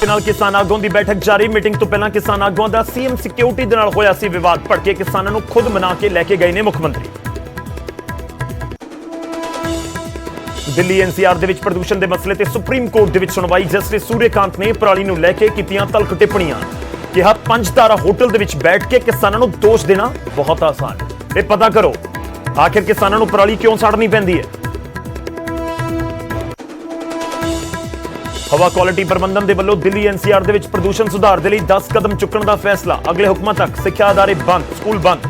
ਨਾਲ ਕਿਸਾਨ ਆਗੂਆਂ ਦੀ ਬੈਠਕ ਜਾਰੀ। ਮੀਟਿੰਗ ਤੋਂ ਪਹਿਲਾਂ ਕਿਸਾਨ ਆਗੂਆਂ ਦਾ ਸੀਐਮ ਸਿਕਿਉਰਿਟੀ ਦੇ ਨਾਲ ਹੋਇਆ ਸੀ ਵਿਵਾਦ। ਭੜਕੇ ਕਿਸਾਨਾਂ ਨੂੰ ਖੁਦ ਮਨਾ ਕੇ ਲੈ ਕੇ ਗਏ ਨੇ ਮੁੱਖ ਮੰਤਰੀ। ਦਿੱਲੀ ਐਨਸੀਆਰ ਦੇ ਵਿੱਚ ਪ੍ਰਦੂਸ਼ਣ ਦੇ ਮਸਲੇ ਤੇ ਸੁਪਰੀਮ ਕੋਰਟ ਦੇ ਵਿੱਚ ਸੁਣਵਾਈ। ਜਸਟਿਸ ਸੂਰਯਕਾਂਤ ਨੇ ਪਰਾਲੀ ਨੂੰ ਲੈ ਕੇ ਕੀਤੀਆਂ ਤਲਖ ਟਿੱਪਣੀਆਂ। ਕਿਹਾ 5 ਤਾਰਾ ਹੋਟਲ ਦੇ ਵਿੱਚ ਬੈਠ ਕੇ ਕਿਸਾਨਾਂ ਨੂੰ ਦੋਸ਼ ਦੇਣਾ ਬਹੁਤ ਆਸਾਨ। ਇਹ ਪਤਾ ਕਰੋ ਆਖਿਰ ਕਿਸਾਨਾਂ ਨੂੰ ਪਰਾਲੀ ਕਿਉਂ ਸਾੜਨੀ ਪੈਂਦੀ ਹੈ। ਹਵਾ ਕੁਆਲਿਟੀ ਪ੍ਰਬੰਧਨ ਦੇ ਵੱਲੋਂ ਦਿੱਲੀ ਐਨਸੀਆਰ ਦੇ ਵਿੱਚ ਪ੍ਰਦੂਸ਼ਣ ਸੁਧਾਰ ਦੇ ਲਈ 10 ਕਦਮ ਚੁੱਕਣ ਦਾ ਫੈਸਲਾ। ਅਗਲੇ ਹੁਕਮਾਂ ਤੱਕ ਸਿੱਖਿਆ ਅਦਾਰੇ ਬੰਦ, ਸਕੂਲ ਬੰਦ।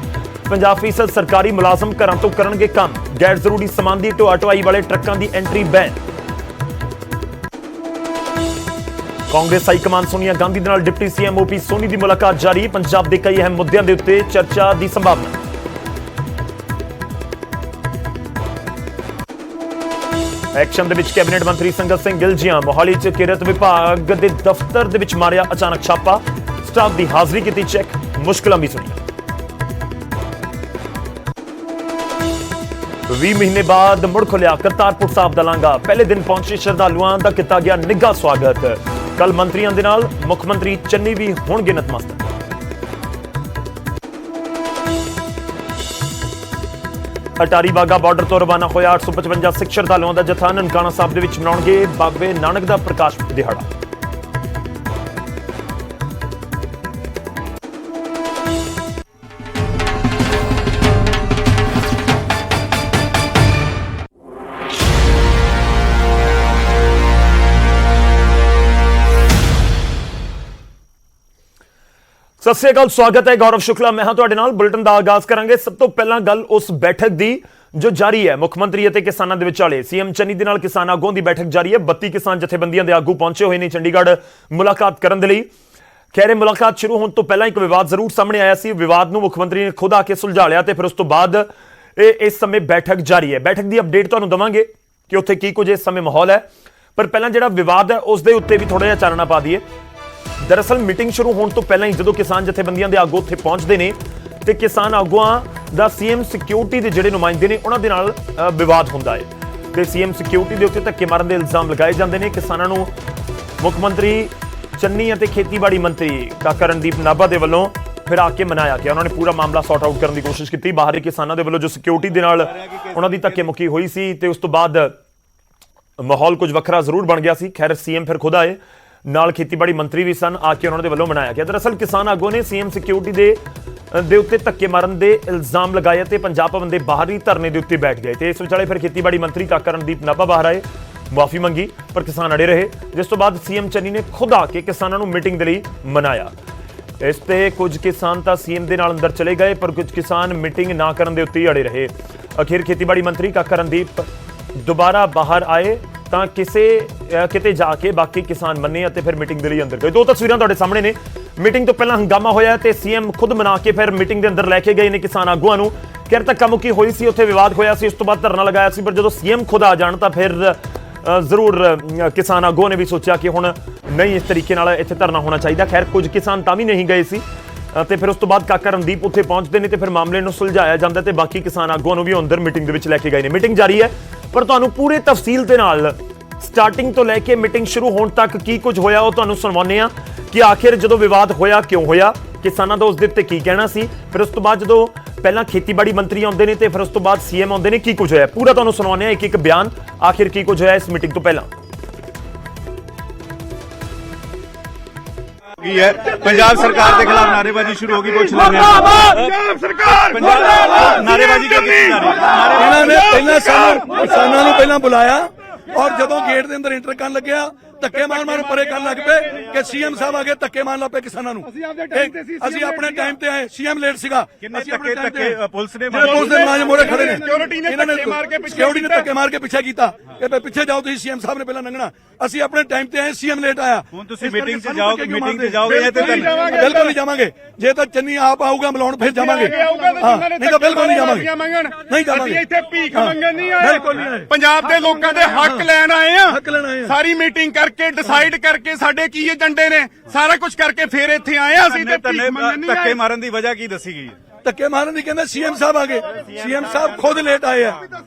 50% ਸਰਕਾਰੀ ਮੁਲਾਜ਼ਮ ਘਰਾਂ ਤੋਂ ਕਰਨਗੇ ਕੰਮ। ਗੈਰ ਜ਼ਰੂਰੀ ਸਮਾਨ ਦੀ ਢੋਆ ਢੁਆਈ ਵਾਲੇ ਟਰੱਕਾਂ ਦੀ ਐਂਟਰੀ ਬੈਨ। ਕਾਂਗਰਸ ਹਾਈ ਕਮਾਨ ਸੋਨੀਆ ਗਾਂਧੀ ਦੇ ਨਾਲ ਡਿਪਟੀ ਸੀਐਮ ਓਪੀ ਸੋਨੀ ਦੀ ਮੁਲਾਕਾਤ ਜਾਰੀ। ਪੰਜਾਬ ਦੇ ਕਈ ਅਹਿਮ ਮੁੱਦਿਆਂ ਦੇ ਉੱਤੇ ਚਰਚਾ ਦੀ ਸੰਭਾਵਨਾ। ਐਕਸ਼ਨ ਦੇ ਵਿੱਚ ਕੈਬਨਿਟ ਮੰਤਰੀ ਸੰਗਤ ਸਿੰਘ ਗਿਲਜੀਆਂ। ਮੋਹਾਲੀ 'ਚ ਕਿਰਤ ਵਿਭਾਗ ਦੇ ਦਫ਼ਤਰ ਦੇ ਵਿੱਚ ਮਾਰਿਆ ਅਚਾਨਕ ਛਾਪਾ। ਸਟਾਫ ਦੀ ਹਾਜ਼ਰੀ ਕੀਤੀ ਚੈੱਕ, ਮੁਸ਼ਕਲਾਂ ਵੀ ਸੁਣੀਆਂ। 20 ਮਹੀਨੇ ਬਾਅਦ ਮੁੜ ਖੁੱਲਿਆ ਕਰਤਾਰਪੁਰ ਸਾਹਿਬ ਦਾ ਲਾਂਘਾ। ਪਹਿਲੇ ਦਿਨ ਪਹੁੰਚੇ ਸ਼ਰਧਾਲੂਆਂ ਦਾ ਕੀਤਾ ਗਿਆ ਨਿੱਘਾ ਸਵਾਗਤ। ਕੱਲ ਮੰਤਰੀਆਂ ਦੇ ਨਾਲ ਮੁੱਖ ਮੰਤਰੀ ਚੰਨੀ ਵੀ ਹੋਣਗੇ ਨਤਮਸਤਕ। ਅਟਾਰੀ ਵਾਹਗਾ ਬਾਰਡਰ ਤੋਂ ਰਵਾਨਾ ਹੋਇਆ 855 ਸਿੱਖ ਸ਼ਰਧਾਲੂਆਂ ਦਾ ਜਥਾ। ਨਨਕਾਣਾ ਸਾਹਿਬ ਦੇ ਵਿੱਚ ਮਨਾਉਣਗੇ ਬਾਬੇ ਨਾਨਕ ਦਾ ਪ੍ਰਕਾਸ਼ ਦਿਹਾੜਾ। ਸਤਿ ਸ੍ਰੀ ਅਕਾਲ, ਸਵਾਗਤ ਹੈ। ਗੌਰਵ ਸ਼ੁਕਲਾ ਮੈਂ ਹਾਂ ਤੁਹਾਡੇ ਨਾਲ। ਬੁਲੇਟਿਨ ਦਾ ਆਗਾਜ਼ ਕਰਾਂਗੇ। ਸਭ ਤੋਂ ਪਹਿਲਾਂ ਗੱਲ ਉਸ ਬੈਠਕ ਦੀ ਜੋ ਜਾਰੀ ਹੈ। ਮੁੱਖ ਮੰਤਰੀ ਅਤੇ ਕਿਸਾਨਾਂ ਦੇ ਵਿਚਾਲੇ ਸੀਐਮ ਚੰਨੀ ਦੇ ਨਾਲ ਕਿਸਾਨ ਆਗੂਆਂ ਦੀ ਬੈਠਕ ਜਾਰੀ ਹੈ। 32 ਕਿਸਾਨ ਜਥੇਬੰਦੀਆਂ ਦੇ ਆਗੂ ਪਹੁੰਚੇ ਹੋਏ ਨੇ ਚੰਡੀਗੜ੍ਹ ਮੁਲਾਕਾਤ ਕਰਨ ਦੇ ਲਈ। ਖੈਰ, ਮੁਲਾਕਾਤ ਸ਼ੁਰੂ ਹੋਣ ਤੋਂ ਪਹਿਲਾਂ ਇੱਕ ਵਿਵਾਦ ਜ਼ਰੂਰ ਸਾਹਮਣੇ ਆਇਆ ਸੀ। ਵਿਵਾਦ ਨੂੰ ਮੁੱਖ ਮੰਤਰੀ ਨੇ ਖੁਦ ਆ ਕੇ ਸੁਲਝਾ ਲਿਆ ਤੇ ਫਿਰ ਉਸ ਤੋਂ ਬਾਅਦ ਇਸ ਸਮੇਂ ਬੈਠਕ ਜਾਰੀ ਹੈ। ਬੈਠਕ ਦੀ ਅਪਡੇਟ ਤੁਹਾਨੂੰ ਦਵਾਂਗੇ ਕਿ ਉੱਥੇ ਕੀ ਕੁਝ ਇਸ ਸਮੇਂ ਮਾਹੌਲ ਹੈ। ਪਰ ਪਹਿਲਾਂ ਜਿਹੜਾ ਵਿਵਾਦ ਹੈ ਉਸ ਦੇ ਉੱਤੇ ਵੀ ਥੋੜਾ ਜਿਹਾ ਚਾਨਣਾ ਪਾ ਦਈਏ। ਦਰਅਸਲ ਮੀਟਿੰਗ ਸ਼ੁਰੂ ਹੋਣ ਤੋਂ ਪਹਿਲਾਂ ਹੀ ਜਦੋਂ ਕਿਸਾਨ ਜਥੇਬੰਦੀਆਂ ਦੇ ਆਗੂ ਉੱਥੇ ਪਹੁੰਚਦੇ ਨੇ ਤੇ ਕਿਸਾਨ ਆਗੂਆਂ ਦਾ ਸੀਐਮ ਸਿਕਿਉਰਿਟੀ ਦੇ ਜਿਹੜੇ ਨੁਮਾਇੰਦੇ ਨੇ ਉਹਨਾਂ ਦੇ ਨਾਲ ਵਿਵਾਦ ਹੁੰਦਾ ਹੈ ਤੇ ਸੀਐਮ ਸਿਕਿਉਰਿਟੀ ਦੇ ਉੱਤੇ ਧੱਕੇ ਮਾਰਨ ਦੇ ਇਲਜ਼ਾਮ ਲਗਾਏ ਜਾਂਦੇ ਨੇ। ਕਿਸਾਨਾਂ ਨੂੰ ਮੁੱਖ ਮੰਤਰੀ ਚੰਨੀ ਅਤੇ ਖੇਤੀਬਾੜੀ ਮੰਤਰੀ ਕਾਕਾ ਰਣਦੀਪ ਨਾਭਾ ਦੇ ਵੱਲੋਂ ਫਿਰ ਆ ਕੇ ਮਨਾਇਆ ਗਿਆ। ਉਹਨਾਂ ਨੇ ਪੂਰਾ ਮਾਮਲਾ ਸੌਰਟ ਆਊਟ ਕਰਨ ਦੀ ਕੋਸ਼ਿਸ਼ ਕੀਤੀ। ਬਾਹਰੀ ਕਿਸਾਨਾਂ ਦੇ ਵੱਲੋਂ ਜੋ ਸਿਕਿਉਰਿਟੀ ਦੇ ਨਾਲ ਉਹਨਾਂ ਦੀ ਧੱਕੇ ਮੁੱਕੀ ਹੋਈ ਸੀ ਤੇ ਉਸ ਤੋਂ ਬਾਅਦ ਮਾਹੌਲ ਕੁਝ ਵੱਖਰਾ ਜ਼ਰੂਰ ਬਣ ਗਿਆ ਸੀ। ਖੈਰ, ਸੀਐਮ ਫਿਰ ਖੁਦ ਆਏ, ਨਾਲ ਖੇਤੀਬਾੜੀ ਮੰਤਰੀ ਵੀ ਸਨ, ਆ ਕੇ ਉਹਨਾਂ ਦੇ ਵੱਲੋਂ ਮਨਾਇਆ ਗਿਆ। ਦਰਅਸਲ ਕਿਸਾਨ ਆਗੂ ਨੇ ਸੀਐਮ ਸਿਕਿਉਰਿਟੀ ਦੇ ਉੱਤੇ ਧੱਕੇ ਮਾਰਨ ਦੇ ਇਲਜ਼ਾਮ ਲਗਾਏ ਤੇ ਪੰਜਾਬ ਭਵਨ ਦੇ ਬਾਹਰੀ ਧਰਨੇ ਦੇ ਉੱਤੇ ਬੈਠ ਗਏ ਤੇ ਇਸ ਵਿਚਾਲੇ ਫਿਰ ਖੇਤੀਬਾੜੀ ਮੰਤਰੀ ਕਾਕਾ ਰਣਦੀਪ ਨਾਭਾ ਬਾਹਰ ਆਏ, ਮੁਆਫੀ ਮੰਗੀ, ਪਰ ਕਿਸਾਨ ਅੜੇ ਰਹੇ। ਜਿਸ ਤੋਂ ਬਾਅਦ ਸੀਐਮ ਚੰਨੀ ਨੇ ਖੁਦ ਆ ਕੇ ਕਿਸਾਨਾਂ ਨੂੰ ਮੀਟਿੰਗ ਦੇ ਲਈ ਮਨਾਇਆ। ਇਸ ਤੇ ਕੁਝ ਕਿਸਾਨ ਤਾਂ ਸੀਐਮ ਦੇ ਨਾਲ ਅੰਦਰ ਚਲੇ ਗਏ ਪਰ ਕੁਝ ਕਿਸਾਨ ਮੀਟਿੰਗ ਨਾ ਕਰਨ ਦੇ ਉੱਤੇ ਹੀ ਅੜੇ ਰਹੇ। ਅਖੀਰ ਖੇਤੀਬਾੜੀ ਮੰਤਰੀ ਕਾਕਾ ਰਣਦੀਪ ਦੁਬਾਰਾ ਬਾਹਰ ਆਏ ਤਾਂ ਕਿਤੇ ਜਾ ਕੇ ਬਾਕੀ ਕਿਸਾਨ ਮੰਨੇ ਅਤੇ ਫਿਰ ਮੀਟਿੰਗ ਦੇ ਲਈ ਅੰਦਰ ਗਏ। ਦੋ ਤਸਵੀਰਾਂ ਤੁਹਾਡੇ ਸਾਹਮਣੇ ਨੇ। ਮੀਟਿੰਗ ਤੋਂ ਪਹਿਲਾਂ ਹੰਗਾਮਾ ਹੋਇਆ ਤੇ ਸੀਐਮ ਖੁਦ ਮਨਾ ਕੇ ਫਿਰ ਮੀਟਿੰਗ ਦੇ ਅੰਦਰ ਲੈ ਕੇ ਗਏ ਨੇ ਕਿਸਾਨ ਆਗੂਆਂ ਨੂੰ। ਖੈਰ, ਧੱਕਾ ਮੁੱਕੀ ਹੋਈ ਸੀ, ਉੱਥੇ ਵਿਵਾਦ ਹੋਇਆ ਸੀ, ਉਸ ਤੋਂ ਬਾਅਦ ਧਰਨਾ ਲਗਾਇਆ ਸੀ। ਪਰ ਜਦੋਂ ਸੀਐਮ ਖੁਦ ਆ ਜਾਣ ਤਾਂ ਫਿਰ ਜ਼ਰੂਰ ਕਿਸਾਨ ਆਗੂਆਂ ਨੇ ਵੀ ਸੋਚਿਆ ਕਿ ਹੁਣ ਨਹੀਂ, ਇਸ ਤਰੀਕੇ ਨਾਲ ਇੱਥੇ ਧਰਨਾ ਹੋਣਾ ਚਾਹੀਦਾ। ਖੈਰ, ਕੁਝ ਕਿਸਾਨ ਤਾਂ ਵੀ ਨਹੀਂ ਗਏ ਸੀ ਤੇ ਫਿਰ ਉਸ ਤੋਂ ਬਾਅਦ ਕਾਕਾ ਰਣਦੀਪ ਉੱਥੇ ਪਹੁੰਚਦੇ ਨੇ ਤੇ ਫਿਰ ਮਾਮਲੇ ਨੂੰ ਸੁਲਝਾਇਆ ਜਾਂਦਾ ਤੇ ਬਾਕੀ ਕਿਸਾਨ ਆਗੂਆਂ ਨੂੰ ਵੀ ਅੰਦਰ ਮੀਟਿੰਗ ਦੇ ਵਿੱਚ ਲੈ ਕੇ ਗਏ ਨੇ। ਮੀਟਿੰਗ ਜਾਰੀ ਹੈ ਪਰ ਤੁਹਾਨੂੰ ਪੂਰੇ ਤਫਸੀਲ ਦੇ ਨਾਲ ਸਟਾਰਟਿੰਗ ਤੋਂ ਲੈ ਕੇ ਮੀਟਿੰਗ ਸ਼ੁਰੂ ਹੋਣ ਤੱਕ ਕੀ ਕੁਝ ਹੋਇਆ ਉਹ ਤੁਹਾਨੂੰ ਸੁਣਾਉਂਦੇ ਆ ਕਿ ਆਖਿਰ ਜਦੋਂ ਵਿਵਾਦ ਹੋਇਆ ਕਿਉਂ ਹੋਇਆ, ਕਿਸਾਨਾਂ ਦਾ ਉਸ ਦੇ ਉੱਤੇ ਕੀ ਕਹਿਣਾ ਸੀ। ਫਿਰ ਉਸ ਤੋਂ ਬਾਅਦ ਜਦੋਂ ਪਹਿਲਾਂ ਖੇਤੀਬਾੜੀ ਮੰਤਰੀ ਆਉਂਦੇ ਨੇ ਤੇ ਫਿਰ ਉਸ ਤੋਂ ਬਾਅਦ ਸੀਐਮ ਆਉਂਦੇ ਨੇ, ਕੀ ਕੁਝ ਹੋਇਆ ਪੂਰਾ ਤੁਹਾਨੂੰ ਸੁਣਾਉਂਦੇ ਆ, ਇੱਕ ਇੱਕ ਬਿਆਨ ਆਖਿਰ ਕੀ ਕੁਝ ਹੋਇਆ ਇਸ ਮੀਟਿੰਗ ਤੋਂ ਪਹਿਲਾਂ। पंजाब सरकार के खिलाफ नारेबाजी शुरू होगी। कुछ पंजाब सरकार नारेबाजी किसानों ਨੂੰ ਪਹਿਲਾਂ ਬੁਲਾਇਆ ਔਰ ਜਦੋਂ ਗੇਟ ਦੇ ਅੰਦਰ ਇੰਟਰ ਕਰਨ ਲੱਗਿਆ ਧੱਕੇ ਮਾਰ ਪਰੇ ਕਰਨ ਲੱਗ ਪਏ ਕਿ ਸੀਐਮ ਸਾਹਿਬ ਆ ਕੇ ਧੱਕੇ ਮਾਰਨ ਲੱਗ ਪਏ ਕਿਸਾਨਾਂ ਨੂੰ। ਅਸੀਂ ਆਪਣੇ ਟਾਈਮ ਤੇ ਆਏ, ਸੀਐਮ ਲੇਟ ਸੀਗਾ। ਅਸੀਂ ਆਪਣੇ ਧੱਕੇ ਪੁਲਿਸ ਦੇ ਮੁਲਾਜ਼ਮ ਮੋਰੇ ਖੜੇ ਨੇ, ਇਹਨਾਂ ਨੇ ਸਿਕਿਉਰਿਟੀ ਨੇ ਧੱਕੇ ਮਾਰ ਕੇ ਪਿੱਛੇ ਕੀਤਾ ਕਿ ਪਿੱਛੇ ਜਾਓ ਤੁਸੀਂ, ਸੀਐਮ ਸਾਹਿਬ ਨੇ ਪਹਿਲਾਂ ਲੰਘਣਾ। ਅਸੀਂ ਆਪਣੇ ਟਾਈਮ ਤੇ ਆਏ, ਸੀਐਮ ਲੇਟ ਆਇਆ। ਹੁਣ ਤੁਸੀਂ ਮੀਟਿੰਗ 'ਚ ਜਾਓਗੇ ਬਿਲਕੁਲ ਨਹੀਂ ਜਾਵਾਂਗੇ। ਜੇ ਤਾਂ ਚੰਨੀ ਆਪ ਆਊਗਾ ਮਿਲਾਉਣ ਫਿਰ ਜਾਵਾਂਗੇ, ਨਹੀਂ ਤਾਂ ਬਿਲਕੁਲ ਨਹੀਂ ਜਾਵਾਂਗੇ। ਨਹੀਂ ਜਾਵਾਂਗੇ, ਇੱਥੇ ਭੀਖ ਮੰਗਣ ਨਹੀਂ ਆਏ, ਪੰਜਾਬ ਦੇ ਲੋਕਾਂ ਦੇ ਹੱਕ ਲੈਣ ਆਏ ਆ। ਸਾਰੀ ਮੀਟਿੰਗ ਕਰਕੇ ਡਿਸਾਈਡ ਕਰਕੇ ਸਾਡੇ ਕੀ ਏਜੰਡੇ ਨੇ ਸਾਰਾ ਕੁਝ ਕਰਕੇ ਫਿਰ ਇੱਥੇ ਆਏ ਆ। ਅਸੀਂ ਤੇ ਧੱਕੇ ਮਾਰਨ ਦੀ ਵਜ੍ਹਾ ਕੀ ਦੱਸੀ ਗਈ? ਧੱਕੇ ਮਾਰਨ ਦੀ ਕਹਿੰਦੇ ਸੀਐਮ ਸਾਹਿਬ ਆ ਗਏ। ਸੀਐਮ ਸਾਹਿਬ ਖੁਦ ਲੇਟ ਆਏ ਆ।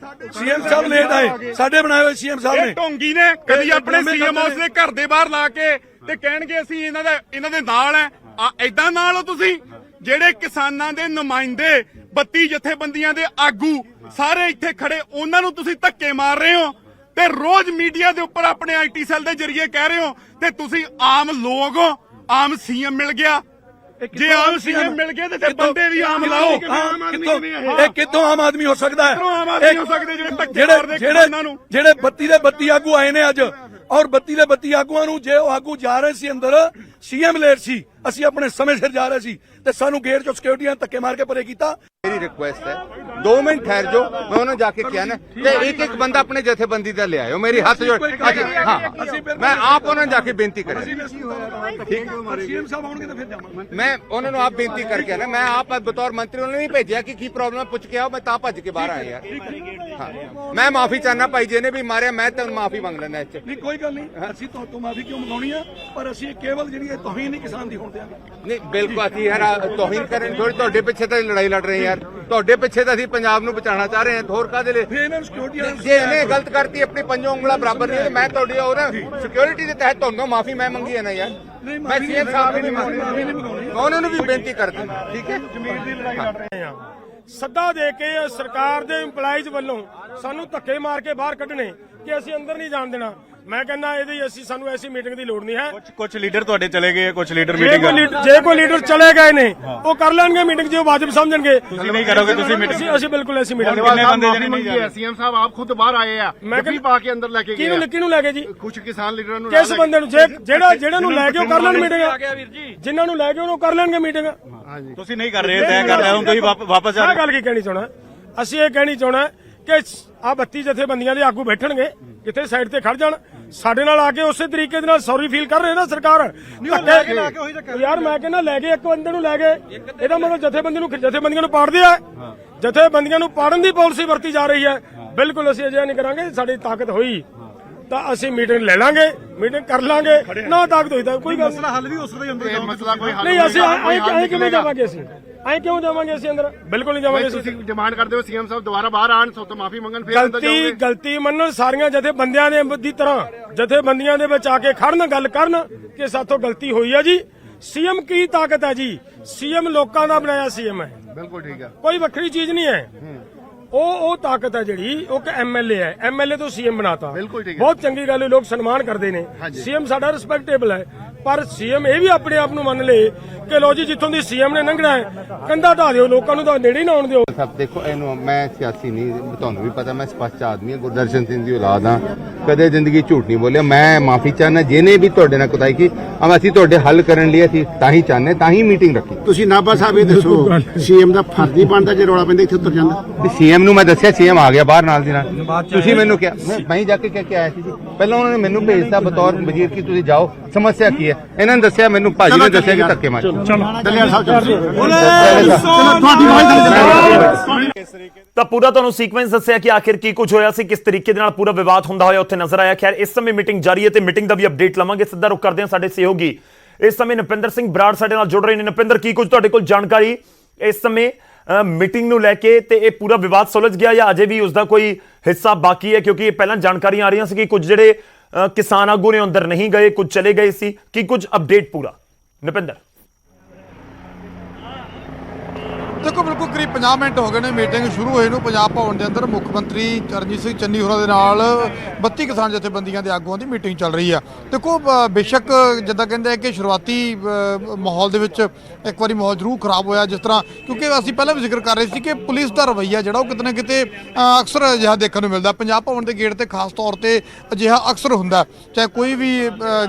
ਸੀਐਮ ਸਾਹਿਬ ਲੇਟ ਆਏ, ਸਾਡੇ ਬਣਾਏ ਹੋਏ ਸੀਐਮ ਸਾਹਿਬ ਨੇ। ਢੋਂਗੀ ਨੇ ਕਦੀ ਆਪਣੇ ਸੀਐਮ ਹਾਊਸ ਦੇ ਘਰ ਦੇ ਬਾਹਰ ਲਾ ਕੇ ਤੇ ਕਹਿਣਗੇ ਅਸੀਂ ਇਹਨਾਂ ਦੇ ਨਾਲ ਹੈ। ਏਦਾਂ ਨਾਲ ਹੋ ਤੁਸੀਂ, ਜਿਹੜੇ ਕਿਸਾਨਾਂ ਦੇ ਨੁਮਾਇੰਦੇ 32 ਜਥੇਬੰਦੀਆਂ ਦੇ ਆਗੂ ਸਾਰੇ ਇੱਥੇ ਖੜੇ, ਉਹਨਾਂ ਨੂੰ ਤੁਸੀਂ ਧੱਕੇ ਮਾਰ ਰਹੇ ਹੋ ਤੇ ਰੋਜ਼ ਮੀਡੀਆ ਦੇ ਉੱਪਰ ਆਪਣੇ ਆਈਟੀ ਸੈੱਲ ਦੇ ਜ਼ਰੀਏ ਕਹਿ ਰਹੇ ਹੋ ਤੇ ਤੁਸੀਂ ਆਮ ਲੋਕ ਹੋ। ਆਮ ਸੀਐਮ ਮਿਲ ਗਿਆ, ਜੇ ਆਮ ਸੀਐਮ ਮਿਲ ਗਏ ਤੇ ਬੰਦੇ ਵੀ ਆਮ ਲਾਓ। ਇਹ ਕਿੱਥੋਂ ਆਮ ਆਦਮੀ ਹੋ ਸਕਦਾ ਹੈ? ਆਮ ਆਦਮੀ ਹੋ ਸਕਦੇ ਜਿਹੜੇ ਧੱਕੇ ਮਾਰਦੇ ਕਿਸਾਨਾਂ ਨੂੰ। ਜਿਹੜੇ 32 ਦੇ 32 ਆਗੂ ਆਏ ਨੇ ਅੱਜ, ਔਰ 32 ਦੇ 32 ਆਗੂਆਂ ਨੂੰ ਜੇ ਉਹ ਆਗੂ ਜਾ ਰਹੇ ਸੀ ਅੰਦਰ, ਸੀਐਮ ਲੇਟ ਸੀ, ਅਸੀਂ ਆਪਣੇ ਸਮੇਂ ਸਿਰ ਜਾ ਰਹੇ ਸੀ ਤੇ ਸਾਨੂੰ ਗੇਟ ਚੋਂ ਸਿਕਿਉਰਿਟੀਆਂ ਧੱਕੇ ਮਾਰ ਕੇ ਪਰੇ ਕੀਤਾ। मेरी रिक्वेस्ट है 2 मिनट ठहर जो, मैं उन्हें जाके क्या ना एक एक बंदा अपने जथेबंदी का ले आयो, मेरी हाथ जोड़। हाँ, मैं आप उन्हें जाके बेनती करें, सीएम साहब आउणगे तो फिर जावांगे। मैं उन्होंने आप बेनती करके ना, मैं आप बतौर मंत्री उन्होंने नहीं भेजा कि प्रॉब्लम पुछ के आओ, मैं ता भज के बाहर आया यार। हाँ, मैं माफी चाहना भाई जी ने भी मारे, मैं तो माफी मंग लेना इस नहीं कोई गल नहीं, ਅਸੀਂ ਤੋਂ ਮਾਫੀ ਕਿਉਂ ਮੰਗਾਉਣੀ ਆ, ਪਰ ਅਸੀਂ ਕੇਵਲ ਜਿਹੜੀ ਇਹ ਤੋਹੀਨ ਨਹੀਂ ਕਿਸਾਨ ਦੀ ਹੋਣ ਦਿਆਂਗੇ। नहीं बिल्कुल ਅਸੀਂ यार तौहीन करें थोड़ी, ਤੁਹਾਡੇ ਪਿੱਛੇ ਤਾਂ ਲੜਾਈ ਲੜ ਰਹੇ ਯਾਰ, ਤੁਹਾਡੇ ਪਿੱਛੇ ਤਾਂ ਅਸੀਂ ਪੰਜਾਬ ਨੂੰ ਬਚਾਉਣਾ ਚਾਹ ਰਹੇ ਹਾਂ, ਹੋਰ ਕਾਹਦੇ ਲਈ? ਫਿਰ ਇਹਨਾਂ ਨੂੰ ਸਿਕਿਉਰਿਟੀ ਜੇ ਇਹਨੇ ਗਲਤ ਕਰਤੀ ਆਪਣੀ ਪੰਜੋਂ ਉਂਗਲਾਂ ਬਰਾਬਰ ਨਹੀਂ, ਮੈਂ ਤੁਹਾਡੀ ਉਹ ਸਿਕਿਉਰਿਟੀ ਦੇ ਤਹਿਤ ਤੁਹਾਨੂੰ ਮਾਫੀ ਮੈਂ ਮੰਗੀ ਹੈ ਨਾ ਯਾਰ। ਮੈਂ ਸੀਐਮ ਸਾਹਿਬ ਨੂੰ ਵੀ ਮਾਫੀ ਮੰਗਾਉਣੀ, ਉਹਨਾਂ ਨੂੰ ਵੀ ਬੇਨਤੀ ਕਰ ਦਿੰਦਾ, ਠੀਕ ਹੈ। ਜ਼ਮੀਨ ਦੀ ਲੜਾਈ ਲੜ ਰਹੇ ਆ, ਸੱਦਾ ਦੇ ਕੇ ਸਰਕਾਰ ਦੇ EMPLOYEES ਵੱਲੋਂ ਸਾਨੂੰ ਧੱਕੇ ਮਾਰ ਕੇ ਬਾਹਰ ਕੱਢਣੇ ਕਿ ਅਸੀਂ ਅੰਦਰ ਨਹੀਂ ਜਾਣ ਦੇਣਾ। ਮੈਂ ਕਹਿੰਦਾ ਇਹਦੀ ਸਾਨੂੰ ਐਸੀ ਮੀਟਿੰਗ ਦੀ ਲੋੜ ਨਹੀਂ ਹੈ। ਕੁਝ ਲੀਡਰ ਤੁਹਾਡੇ ਚਲੇ ਗਏ, ਕੁਝ ਲੀਡਰ ਜੇ ਮੀਟਿੰਗ ਕੋਈ ਲੀਡਰ ਚਲੇ ਗਏ ਨੇ ਉਹ ਕਰ ਲੈਣਗੇ ਮੀਟਿੰਗ, ਜੇ ਉਹ ਵਾਜਬ ਸਮਝਣਗੇ। ਤੁਸੀਂ ਨਹੀਂ ਕਰੋਗੇ, ਤੁਸੀਂ ਮੀਟਿੰਗ ਅਸੀਂ ਬਿਲਕੁਲ ਐਸੀ ਮੀਟਿੰਗ ਕਿੰਨੇ ਬੰਦੇ ਜਣੇ ਨਹੀਂ ਜਾ ਰਹੇ? सीएम साहब आप खुद बाहर आए हैं, मैं मैं पा के अंदर लेके गए ਕਿਹਨੂੰ ਲੈ ਕੇ ਜੀ? कुछ किसान लीडरों ने ਕਿਸ ਬੰਦੇ ਨੂੰ? ਜਿਹੜਾ ਨੂੰ ਲੈ ਕੇ ਉਹ ਕਰ ਲੈਣ ਮੀਟਿੰਗ, ਜਿਨ੍ਹਾਂ ਨੂੰ ਲੈ ਕੇ ਉਹਨੂੰ ਕਰ ਲੈਣਗੇ ਮੀਟਿੰਗ। ਤੁਸੀਂ ਨਹੀਂ ਕਰ ਰਹੇ, ਤੈਅ ਕਰ ਰਹੇ ਹੋ, ਤੁਸੀਂ ਵਾਪਸ ਜਾ ਆਹ ਰਹੇ ਗੱਲ ਕੀ ਕਹਿਣੀ ਚਾਹਣਾ, ਅਸੀਂ ਇਹ ਕਹਿਣੀ ਚਾਹਣਾ ਕਿ ਆ 32 ਜਥੇਬੰਦੀਆਂ ਦੇ ਆਗੂ ਬੈਠਣਗੇ, ਕਿਤੇ ਸਾਈਡ ਤੇ ਖੜ ਜਾਣ, ਸਾਡੇ ਨਾਲ ਆ ਕੇ ਉਸੇ ਤਰੀਕੇ ਦੇ ਨਾਲ ਸੌਰੀ ਫੀਲ ਕਰ ਰਹੇ ਨਾ ਸਰਕਾਰ। ਯਾਰ ਮੈਂ ਕਹਿੰਦਾ ਲੈ ਕੇ ਇੱਕ ਬੰਦੇ ਨੂੰ ਲੈ ਗਏ, ਇਹਦਾ ਮਤਲਬ ਜਥੇਬੰਦੀਆਂ ਨੂੰ ਪਾੜਦੇ ਆ, ਜਥੇਬੰਦੀਆਂ ਨੂੰ ਪਾੜਨ ਦੀ ਪਾਲਿਸੀ ਵਰਤੀ ਜਾ ਰਹੀ ਹੈ। ਬਿਲਕੁਲ ਅਸੀਂ ਅਜਿਹਾ ਨਹੀਂ ਕਰਾਂਗੇ। ਸਾਡੀ ਤਾਕਤ ਹੋਈ ਤਾਂ ਅਸੀਂ ਮੀਟਿੰਗ ਲੈ ਲਾਂਗੇ, ਮੀਟਿੰਗ ਕਰ ਲਾਂਗੇ, ਨਾ ਤਾਕਤ ਹੋਈ ਤਾਂ ਕੋਈ ਗੱਲ ਨਹੀਂ। ਹੱਲ ਵੀ ਉਸ ਦਾ ਹੀ ਹੁੰਦਾ मसला कोई हल ਨਹੀਂ ਅਸੀਂ ਐਂ ਕਿਵੇਂ ਜਾਵਾਂਗੇ? ਅਸੀਂ ਕਿਉਂ ਜਾਵਾਂਗੇ? ਅਸੀਂ ਅੰਦਰ ਬਿਲਕੁਲ ਨਹੀਂ ਜਾਵਾਂਗੇ। ਅਸੀਂ डिमांड करते हो सीएम साहब दोबारा बाहर आन, तो माफी मंगन, फिर अंदर जाओगे। ਗਲਤੀ ਮੰਨਣ, ਸਾਰੀਆਂ ਜਥੇਬੰਦੀਆਂ ਦੇ ਦੀ ਤਰ੍ਹਾਂ ਜਥੇਬੰਦੀਆਂ ਦੇ ਵਿੱਚ ਆ ਕੇ ਖੜਨ, ਗੱਲ ਕਰਨ ਕਿ ਸਾਥੋਂ ਗਲਤੀ ਹੋਈ ਹੈ ਜੀ। ਸੀਐਮ ਕੀ ਤਾਕਤ ਹੈ ਜੀ? ਸੀਐਮ ਲੋਕਾਂ ਦਾ ਬਣਾਇਆ ਸੀਐਮ ਹੈ, बिल्कुल ठीक है। ਕੋਈ ਵੱਖਰੀ ਚੀਜ਼ ਨਹੀਂ ਹੈ। ਉਹ ਤਾਕਤ ਹੈ ਜਿਹੜੀ, ਉਹ ਐਮਐਲਏ ਹੈ, ਐਮਐਲਏ ਤੋਂ ਸੀਐਮ ਬਣਾਤਾ। ਬਿਲਕੁਲ ਠੀਕ ਹੈ। ਬਹੁਤ ਚੰਗੀ ਗੱਲ ਹੈ, ਲੋਕ ਸਨਮਾਨ ਕਰਦੇ ਨੇ। ਸੀਐਮ ਸਾਡਾ ਰਿਸਪੈਕਟੇਬਲ ਹੈ, ਪਰ ਸੀਐਮ ਇਹ ਵੀ ਆਪਣੇ ਆਪ ਨੂੰ ਮੰਨ ਲਏ ਕਿ ਲੋ ਜੀ ਜਿੱਥੋਂ ਦੀ ਸੀਐਮ ਨੇ ਲੰਘਣਾ ਹੈ ਕੰਧਾ ਢਾ ਦਿਓ, ਲੋਕਾਂ ਨੂੰ ਤਾਂ ਨੇੜੇ ਹੀ ਨਾ ਆਉਣ ਦਿਓ। ਸਭ ਦੇਖੋ ਇਹਨੂੰ, ਮੈਂ ਸਿਆਸੀ ਨਹੀਂ, ਤੁਹਾਨੂੰ ਵੀ ਪਤਾ ਮੈਂ ਸਪਸ਼ਟ ਆਦਮੀ ਹਾਂ, ਗੁਰਦਰਸ਼ਨ ਸਿੰਘ ਦੀ ਔਲਾਦ ਹਾਂ, ਕਦੇ ਜ਼ਿੰਦਗੀ ਝੂਠ ਨਹੀਂ ਬੋਲਿਆ। ਮੈਂ ਮਾਫੀ ਚਾਹਨਾ ਜਿਹਨੇ ਵੀ ਤੁਹਾਡੇ ਨਾਲ ਕੁਤਾਈ ਕੀ, ਅਸੀਂ ਤੁਹਾਡੇ ਹੱਲ ਕਰਨ ਲਈ ਅਸੀਂ ਤਾਂ ਹੀ ਚਾਹੁੰਦੇ, ਤਾਂ ਹੀ ਮੀਟਿੰਗ ਰੱਖੀ। ਤੁਸੀਂ ਨਾਭਾ ਸਾਹਿਬ ਇਹ ਦੱਸੋ, ਸੀਐਮ ਦਾ ਫਰਜ਼ ਬਣਦਾ ਜੇ ਰੌਲਾ ਪੈਂਦਾ ਇੱਥੇ ਉਤਰ ਜਾਂਦਾ? ਸੀਐਮ ਨੂੰ ਮੈਂ ਦੱਸਿਆ, ਸੀਐਮ ਆ ਗਿਆ ਬਾਹਰ ਨਾਲ ਦੀ ਨਾਲ। ਤੁਸੀਂ ਮੈਨੂੰ ਕਿਹਾ, ਮੈਂ ਜਾ ਕੇ ਕਹਿ ਕੇ ਆਇਆ ਸੀ ਜੀ। ਪਹਿਲਾਂ ਉਹਨਾਂ ਨੇ ਮੈਨੂੰ ਭੇਜਤਾ ਬਤੌਰ ਵਜ਼ੀਰ ਕਿ ਤੁਸੀਂ ਜਾਓ, ਸਮੱਸਿਆ ਕੀ ਹੈ। ਇਹਨਾਂ ਨੇ ਦੱਸਿਆ ਮੈਨੂੰ, ਭਾਜੀ ਨੇ ਦੱਸਿਆ ਕਿ ਧੱਕੇ ਮਾਰ। ਦਲਿਆਲ ਸਾਹਿਬ ਤਾਂ ਪੂਰਾ ਤੁਹਾਨੂੰ ਸੀਕੁਐਂਸ ਦੱਸਿਆ ਕਿ ਆਖਿਰ ਕੀ ਕੁਝ ਹੋਇਆ ਸੀ, ਕਿਸ ਤਰੀਕੇ ਦੇ ਨਾਲ ਪੂਰਾ ਵਿਵਾਦ ਹੁੰਦਾ ਹੋਇਆ ਉੱਥੇ ਨਜ਼ਰ ਆਇਆ। ਖੈਰ ਇਸ ਸਮੇਂ ਮੀਟਿੰਗ ਜਾਰੀ ਹੈ ਤੇ ਮੀਟਿੰਗ ਦਾ ਵੀ ਅਪਡੇਟ ਲਵਾਂਗੇ। ਸਿੱਧਾ ਰੁਕ ਕਰਦੇ ਹਾਂ ਸਾਡੇ ਸਹਿਯੋਗੀ ਇਸ ਸਮੇਂ ਨਪਿੰਦਰ ਸਿੰਘ ਬਰਾੜ ਸਾਡੇ ਨਾਲ ਜੁੜ ਰਹੇ ਨੇ। ਨਪਿੰਦਰ, ਕੀ ਕੁਝ ਤੁਹਾਡੇ ਕੋਲ ਜਾਣਕਾਰੀ ਇਸ ਸਮੇਂ ਮੀਟਿੰਗ ਨੂੰ ਲੈ ਕੇ, ਤੇ ਇਹ ਪੂਰਾ ਵਿਵਾਦ ਸੁਲਝ ਗਿਆ ਜਾਂ ਅਜੇ ਵੀ ਉਸ ਦਾ ਕੋਈ ਹਿੱਸਾ ਬਾਕੀ ਹੈ? ਕਿਉਂਕਿ ਪਹਿਲਾਂ ਜਾਣਕਾਰੀਆਂ ਆ ਰਹੀਆਂ ਸੀ ਕਿ ਕੁਝ ਜਿਹੜੇ ਕਿਸਾਨ ਆਗੂ ਨੇ ਅੰਦਰ ਨਹੀਂ ਗਏ, ਕੁਝ ਚਲੇ ਗਏ ਸੀ। ਕੀ ਕੁਝ ਅਪਡੇਟ ਪੂਰਾ ਨਪਿੰਦਰ? ਦੇਖੋ ਬਿਲਕੁਲ ਕਰੀਬ 50 ਮਿੰਟ ਹੋ ਗਏ ਨੇ ਮੀਟਿੰਗ ਸ਼ੁਰੂ ਹੋਏ ਨੂੰ ਪੰਜਾਬ ਭਵਨ ਦੇ ਅੰਦਰ। ਮੁੱਖ ਮੰਤਰੀ ਚਰਨਜੀਤ ਸਿੰਘ ਚੰਨੀ ਹੋਰਾਂ ਦੇ ਨਾਲ 32 ਕਿਸਾਨ ਜਥੇਬੰਦੀਆਂ ਦੇ ਆਗੂਆਂ ਦੀ ਮੀਟਿੰਗ ਚੱਲ ਰਹੀ ਆ। ਦੇਖੋ ਬੇਸ਼ੱਕ ਜਿੱਦਾਂ ਕਹਿੰਦੇ ਆ ਕਿ ਸ਼ੁਰੂਆਤੀ ਮਾਹੌਲ ਦੇ ਵਿੱਚ ਇੱਕ ਵਾਰੀ ਮਾਹੌਲ ਜ਼ਰੂਰ ਖਰਾਬ ਹੋਇਆ, ਜਿਸ ਤਰ੍ਹਾਂ ਕਿਉਂਕਿ ਅਸੀਂ ਪਹਿਲਾਂ ਵੀ ਜ਼ਿਕਰ ਕਰ ਰਹੇ ਸੀ ਕਿ ਪੁਲਿਸ ਦਾ ਰਵੱਈਆ ਜਿਹੜਾ ਉਹ ਕਿਤੇ ਨਾ ਕਿਤੇ ਅਕਸਰ ਅਜਿਹਾ ਦੇਖਣ ਨੂੰ ਮਿਲਦਾ। ਪੰਜਾਬ ਭਵਨ ਦੇ ਗੇਟ ਤੇ ਖਾਸ ਤੌਰ ਤੇ ਅਜਿਹਾ ਅਕਸਰ ਹੁੰਦਾ, ਚਾਹੇ ਕੋਈ ਵੀ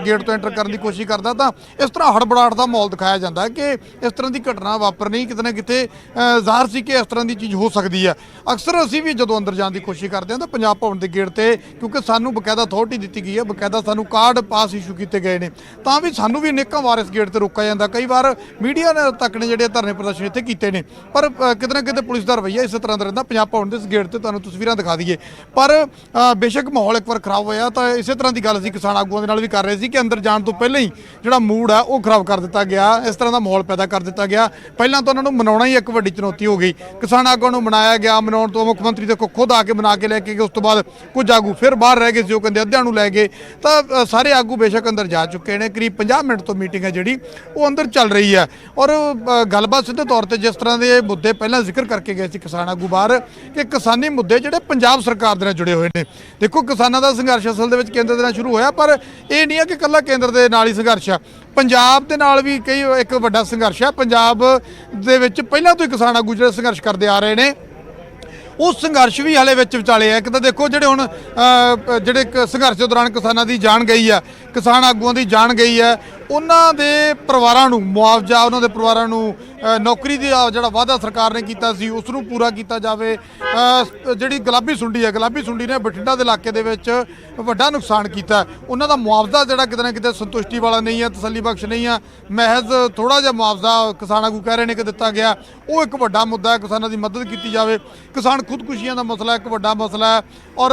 ਗੇਟ ਤੋਂ ਐਂਟਰ ਕਰਨ ਦੀ ਕੋਸ਼ਿਸ਼ ਕਰਦਾ ਤਾਂ ਇਸ ਤਰ੍ਹਾਂ ਹੜਬੜਾਹਟ ਦਾ ਮਾਹੌਲ ਦਿਖਾਇਆ ਜਾਂਦਾ ਕਿ ਇਸ ਤਰ੍ਹਾਂ ਦੀ ਘਟਨਾ ਵਾਪਰਨੀ ਕਿਤੇ ਨਾ ਕਿਤੇ ਜ਼ਾਹਰ ਸੀ ਕਿ ਇਸ ਤਰ੍ਹਾਂ ਦੀ ਚੀਜ਼ ਹੋ ਸਕਦੀ ਹੈ। ਅਕਸਰ ਅਸੀਂ ਵੀ ਜਦੋਂ ਅੰਦਰ ਜਾਣ ਦੀ ਕੋਸ਼ਿਸ਼ ਕਰਦੇ ਹਾਂ ਤਾਂ ਪੰਜਾਬ ਭਵਨ ਦੇ ਗੇਟ ਤੇ, ਕਿਉਂਕਿ ਸਾਨੂੰ ਬਕਾਇਦਾ ਅਥਾਰਟੀ ਦਿੱਤੀ ਗਈ ਹੈ, ਬਕਾਇਦਾ ਸਾਨੂੰ ਕਾਰਡ ਪਾਸ ਇਸ਼ੂ ਕੀਤੇ ਗਏ ਨੇ, ਤਾਂ ਵੀ ਸਾਨੂੰ ਵੀ ਅਨੇਕਾਂ ਵਾਰ ਇਸ ਗੇਟ ਤੇ ਰੋਕਿਆ ਜਾਂਦਾ। ਕਈ ਵਾਰ ਮੀਡੀਆ ਨੇ ਤੱਕ ਨੇ ਜਿਹੜੇ ਧਰਨੇ ਪ੍ਰਦਰਸ਼ਨ ਇੱਥੇ ਕੀਤੇ ਨੇ, ਪਰ ਕਿਤੇ ਨਾ ਕਿਤੇ ਪੁਲਿਸ ਦਾ ਰਵੱਈਆ ਇਸੇ ਤਰ੍ਹਾਂ ਦਾ ਰਹਿੰਦਾ। ਪੰਜਾਬ ਭਵਨ ਦੇ ਇਸ ਗੇਟ ਤੇ ਤੁਹਾਨੂੰ ਤਸਵੀਰਾਂ ਦਿਖਾ ਦਈਏ, ਪਰ ਬੇਸ਼ੱਕ ਮਾਹੌਲ ਇੱਕ ਵਾਰ ਖਰਾਬ ਹੋਇਆ ਤਾਂ ਇਸੇ ਤਰ੍ਹਾਂ ਦੀ ਗੱਲ ਅਸੀਂ ਕਿਸਾਨ ਆਗੂਆਂ ਦੇ ਨਾਲ ਵੀ ਕਰ ਰਹੇ ਸੀ ਕਿ ਅੰਦਰ ਜਾਣ ਤੋਂ ਪਹਿਲਾਂ ਹੀ ਜਿਹੜਾ ਮੂਡ ਹੈ ਉਹ ਖਰਾਬ ਕਰ ਦਿੱਤਾ ਗਿਆ, ਇਸ ਤਰ੍ਹਾਂ ਦਾ ਮਾਹੌਲ ਪੈਦਾ ਕਰ ਦਿੱਤਾ ਗਿਆ। ਪਹਿਲਾਂ ਤਾਂ ਉਹਨਾਂ ਨੂੰ ਮਨਾਉਣਾ ਹੀ ਇੱਕ ਵੱਡੀ ਚੁਣੌਤੀ ਹੋ ਗਈ। ਕਿਸਾਨ ਆਗੂਆਂ ਨੂੰ ਮਨਾਇਆ ਗਿਆ, ਮਨਾਉਣ ਤੋਂ ਮੁੱਖ ਮੰਤਰੀ ਦੇ ਖੁਦ ਆ ਕੇ ਬਣਾ ਕੇ ਲੈ ਕੇ ਗਏ। ਉਸ ਤੋਂ ਬਾਅਦ ਕੁਝ ਆਗੂ ਫਿਰ ਬਾਹਰ ਰਹਿ ਗਏ ਸੀ, ਉਹ ਕਹਿੰਦੇ ਅੱਧਿਆਂ ਨੂੰ ਲੈ ਗਏ। ਤਾਂ ਸਾਰੇ ਆਗੂ ਬੇਸ਼ੱਕ ਅੰਦਰ ਜਾ ਚੁੱਕੇ ਨੇ। ਕਰੀਬ 50 ਮਿੰਟ ਤੋਂ ਮੀਟਿੰਗ ਹੈ ਜਿਹੜੀ ਉਹ ਅੰਦਰ ਚੱਲ ਰਹੀ ਹੈ। ਔਰ ਗੱਲਬਾਤ ਸਿੱਧੇ ਤੌਰ ਤੇ ਜਿਸ ਤਰ੍ਹਾਂ ਦੇ ਮੁੱਦੇ ਪਹਿਲਾਂ ਜ਼ਿਕਰ ਕਰਕੇ ਗਏ ਸੀ ਕਿਸਾਨ ਆਗੂ ਬਾਹਰ, ਕਿ ਕਿਸਾਨੀ ਮੁੱਦੇ ਜਿਹੜੇ ਪੰਜਾਬ ਸਰਕਾਰ ਦੇ ਨਾਲ ਜੁੜੇ ਹੋਏ ਨੇ। ਦੇਖੋ, ਕਿਸਾਨਾਂ ਦਾ ਸੰਘਰਸ਼ ਅਸਲ ਦੇ ਵਿੱਚ ਕੇਂਦਰ ਦੇ ਨਾਲ ਸ਼ੁਰੂ ਹੋਇਆ, ਪਰ ਇਹ ਨਹੀਂ ਹੈ ਕਿ ਇਕੱਲਾ ਕੇਂਦਰ ਦੇ ਨਾਲ ਹੀ ਸੰਘਰਸ਼ ਆ, ਪੰਜਾਬ ਦੇ ਨਾਲ ਵੀ ਇੱਕ ਵੱਡਾ ਸੰਘਰਸ਼ ਹੈ। ਪੰਜਾਬ ਦੇ ਵਿੱਚ ਪਹਿਲਾਂ ਤੋਂ ਹੀ ਕਿਸਾਨ ਆਗੂ ਜਿਹੜੇ ਸੰਘਰਸ਼ ਕਰਦੇ ਆ ਰਹੇ ਨੇ, ਉਹ ਸੰਘਰਸ਼ ਵੀ ਹਾਲੇ ਵਿੱਚ ਵਿਚਾਲੇ ਹੈ। ਇੱਕ ਤਾਂ ਦੇਖੋ ਜਿਹੜੇ ਹੁਣ ਜਿਹੜੇ ਸੰਘਰਸ਼ ਦੇ ਦੌਰਾਨ ਕਿਸਾਨਾਂ ਦੀ ਜਾਨ ਗਈ ਆ, ਕਿਸਾਨ ਆਗੂਆਂ ਦੀ ਜਾਨ ਗਈ ਹੈ, ਉਹਨਾਂ ਦੇ ਪਰਿਵਾਰਾਂ ਨੂੰ ਮੁਆਵਜ਼ਾ, ਉਹਨਾਂ ਦੇ ਪਰਿਵਾਰਾਂ ਨੂੰ ਨੌਕਰੀ ਦਾ ਜਿਹੜਾ ਵਾਅਦਾ ਸਰਕਾਰ ਨੇ ਕੀਤਾ ਸੀ ਉਸ ਨੂੰ ਪੂਰਾ ਕੀਤਾ ਜਾਵੇ। ਜਿਹੜੀ ਗੁਲਾਬੀ ਸੁੰਡੀ ਹੈ, ਗੁਲਾਬੀ ਸੁੰਡੀ ਨੇ ਬਠਿੰਡਾ ਦੇ ਇਲਾਕੇ ਦੇ ਵਿੱਚ ਵੱਡਾ ਨੁਕਸਾਨ ਕੀਤਾ। ਉਹਨਾਂ ਦਾ ਮੁਆਵਜ਼ਾ ਜਿਹੜਾ ਕਿਤੇ ਨਾ ਕਿਤੇ ਸੰਤੁਸ਼ਟੀ ਵਾਲਾ ਨਹੀਂ ਹੈ, ਤਸੱਲੀ ਬਖਸ਼ ਨਹੀਂ ਆ। ਮਹਿਜ਼ ਥੋੜਾ ਜਿਹਾ ਮੁਆਵਜ਼ਾ ਕਿਸਾਨ ਆਗੂ ਕਹਿ ਰਹੇ ਨੇ ਕਿ ਦਿੱਤਾ ਗਿਆ, ਉਹ ਇੱਕ ਵੱਡਾ ਮੁੱਦਾ ਹੈ। ਕਿਸਾਨਾਂ ਦੀ ਮਦਦ ਕੀਤੀ ਜਾਵੇ। ਕਿਸਾਨ ਖੁਦਕੁਸ਼ੀਆਂ ਦਾ ਮਸਲਾ ਇੱਕ ਵੱਡਾ ਮਸਲਾ ਹੈ, ਔਰ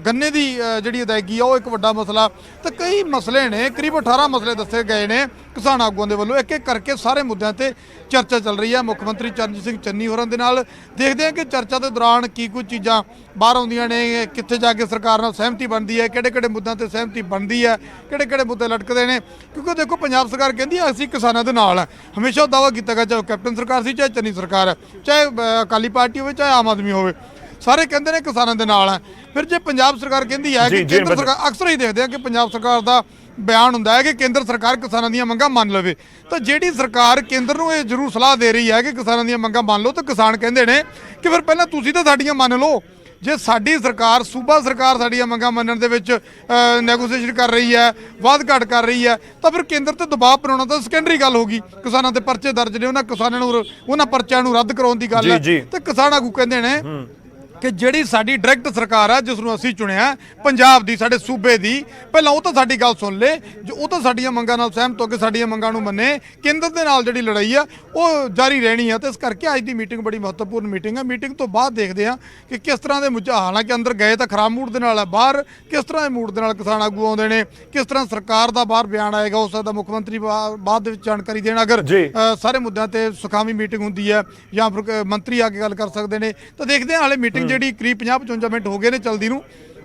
ਗੰਨੇ ਦੀ ਜਿਹੜੀ ਅਦਾਇਗੀ ਆ ਉਹ ਇੱਕ ਵੱਡਾ ਮਸਲਾ। ਤਾਂ ਕਈ ਮਸਲੇ ਨੇ, ਕਰੀਬ 18 ਮਸਲੇ ਦੱਸੇ ਗਏ ਨੇ ਕਿਸਾਨ ਆਗੂਆਂ ਦੇ ਵੱਲੋਂ। ਇੱਕ ਇੱਕ ਕਰਕੇ ਸਾਰੇ ਮੁੱਦਿਆਂ ਤੇ ਚਰਚਾ ਚੱਲ ਰਹੀ ਹੈ ਮੁੱਖ ਮੰਤਰੀ ਚਰਨਜੀਤ ਸਿੰਘ ਚੰਨੀ ਹੋਰਾਂ ਦੇ ਨਾਲ। ਦੇਖਦੇ ਹਾਂ ਕਿ ਚਰਚਾ ਦੇ ਦੌਰਾਨ ਕੀ ਕੁਝ ਚੀਜ਼ਾਂ ਬਾਹਰ ਆਉਂਦੀਆਂ ਨੇ, ਕਿੱਥੇ ਜਾ ਕੇ ਸਰਕਾਰ ਨਾਲ ਸਹਿਮਤੀ ਬਣਦੀ ਹੈ, ਕਿਹੜੇ ਕਿਹੜੇ ਮੁੱਦਿਆਂ ਤੇ ਸਹਿਮਤੀ ਬਣਦੀ ਹੈ, ਕਿਹੜੇ ਕਿਹੜੇ ਮੁੱਦੇ ਲਟਕਦੇ ਨੇ। ਕਿਉਂਕਿ ਦੇਖੋ, ਪੰਜਾਬ ਸਰਕਾਰ ਕਹਿੰਦੀ ਹੈ ਅਸੀਂ ਕਿਸਾਨਾਂ ਦੇ ਨਾਲ ਹੈ। ਹਮੇਸ਼ਾ ਦਾਅਵਾ ਕੀਤਾ ਗਿਆ, ਚਾਹੇ ਕੈਪਟਨ ਸਰਕਾਰ ਸੀ, ਚਾਹੇ ਚੰਨੀ ਸਰਕਾਰ ਹੈ, ਚਾਹੇ ਅਕਾਲੀ ਪਾਰਟੀ ਹੋਵੇ, ਚਾਹੇ ਆਮ ਆਦਮੀ ਹੋਵੇ, ਸਾਰੇ ਕਹਿੰਦੇ ਨੇ ਕਿਸਾਨਾਂ ਦੇ ਨਾਲ ਹੈ। ਫਿਰ ਜੇ ਪੰਜਾਬ ਸਰਕਾਰ ਕਹਿੰਦੀ ਹੈ ਕਿ ਕੇਂਦਰ ਸਰਕਾਰ, ਅਕਸਰ ਹੀ ਦੇਖਦੇ ਆ ਕਿ ਪੰਜਾਬ ਸਰਕਾਰ ਦਾ ਬਿਆਨ ਹੁੰਦਾ ਹੈ ਕਿ ਕੇਂਦਰ ਸਰਕਾਰ ਕਿਸਾਨਾਂ ਦੀਆਂ ਮੰਗਾਂ ਮੰਨ ਲਵੇ। ਤਾਂ ਜਿਹੜੀ ਸਰਕਾਰ ਕੇਂਦਰ ਨੂੰ ਇਹ ਜ਼ਰੂਰ ਸਲਾਹ ਦੇ ਰਹੀ ਹੈ ਕਿ ਕਿਸਾਨਾਂ ਦੀਆਂ ਮੰਗਾਂ ਮੰਨ ਲਓ, ਤਾਂ ਕਿਸਾਨ ਕਹਿੰਦੇ ਨੇ ਕਿ ਫਿਰ ਪਹਿਲਾਂ ਤੁਸੀਂ ਤਾਂ ਸਾਡੀਆਂ ਮੰਨ ਲਓ। ਜੇ ਸਾਡੀ ਸਰਕਾਰ, ਸੂਬਾ ਸਰਕਾਰ ਸਾਡੀਆਂ ਮੰਗਾਂ ਮੰਨਣ ਦੇ ਵਿੱਚ ਨੈਗੋਸੀਏਸ਼ਨ ਕਰ ਰਹੀ ਹੈ, ਵਾਧ ਘਾਟ ਕਰ ਰਹੀ ਹੈ, ਤਾਂ ਫਿਰ ਕੇਂਦਰ ਤੇ ਦਬਾਅ ਬਣਾਉਣਾ ਤਾਂ ਸੈਕੰਡਰੀ ਗੱਲ ਹੋਗੀ। ਕਿਸਾਨਾਂ ਦੇ ਪਰਚੇ ਦਰਜ ਨੇ, ਉਹਨਾਂ ਕਿਸਾਨਾਂ ਨੂੰ, ਉਹਨਾਂ ਪਰਚਿਆਂ ਨੂੰ ਰੱਦ ਕਰਾਉਣ ਦੀ ਗੱਲ ਹੈ। ਤੇ ਕਿਸਾਨ ਆਗੂ ਕਹਿੰਦੇ ਨੇ ਕਿ ਜਿਹੜੀ ਸਾਡੀ ਡਾਇਰੈਕਟ ਸਰਕਾਰ ਹੈ, ਜਿਸ ਨੂੰ ਅਸੀਂ ਚੁਣਿਆ ਪੰਜਾਬ ਦੀ, ਸਾਡੇ ਸੂਬੇ ਦੀ, ਪਹਿਲਾਂ ਉਹ ਤਾਂ ਸਾਡੀ ਗੱਲ ਸੁਣ ਲੇ, ਜੋ ਉਹ ਤਾਂ ਸਾਡੀਆਂ ਮੰਗਾਂ ਨਾਲ ਸਹਿਮਤ ਹੋ ਕੇ ਸਾਡੀਆਂ ਮੰਗਾਂ ਨੂੰ ਮੰਨੇ। ਕੇਂਦਰ ਦੇ ਨਾਲ ਜਿਹੜੀ ਲੜਾਈ ਆ ਉਹ ਜਾਰੀ ਰਹਿਣੀ ਆ। ਤੇ ਇਸ ਕਰਕੇ ਅੱਜ ਦੀ ਮੀਟਿੰਗ ਬੜੀ ਮਹੱਤਵਪੂਰਨ ਮੀਟਿੰਗ ਹੈ। ਮੀਟਿੰਗ ਤੋਂ ਬਾਅਦ ਦੇਖਦੇ ਆ ਕਿ ਕਿਸ ਤਰ੍ਹਾਂ ਦੇ ਮੁੱਦੇ, ਹਾਲਾਂਕਿ ਅੰਦਰ ਗਏ ਤਾਂ ਖਰਾਬ ਮੂਡ ਦੇ ਨਾਲ ਹੈ, ਬਾਹਰ ਕਿਸ ਤਰ੍ਹਾਂ ਦੇ ਮੂਡ ਦੇ ਨਾਲ ਕਿਸਾਨ ਆਗੂ ਆਉਂਦੇ ਨੇ, ਕਿਸ ਤਰ੍ਹਾਂ ਸਰਕਾਰ ਦਾ ਬਾਹਰ ਬਿਆਨ ਆਏਗਾ। ਹੋ ਸਕਦਾ ਮੁੱਖ ਮੰਤਰੀ ਬਾਅਦ ਦੇ ਵਿੱਚ ਜਾਣਕਾਰੀ ਦੇਣ, ਅਗਰ ਸਾਰੇ ਮੁੱਦਿਆਂ ਤੇ ਸੁਖਾਵੀਂ ਮੀਟਿੰਗ ਹੁੰਦੀ ਹੈ, ਜਾਂ ਫਿਰ ਮੰਤਰੀ ਆ ਕੇ ਗੱਲ ਕਰ ਸਕਦੇ ਨੇ। ਤਾਂ ਦੇਖਦੇ ਹਾਂ, ਹਾਲੇ ਮੀਟਿੰਗ ਜਿਹੜੀ ਕਰੀਬ 50-55 ਮਿੰਟ ਹੋ ਗਏ ਨੇ ਚਲਦੀ ਨੂੰ,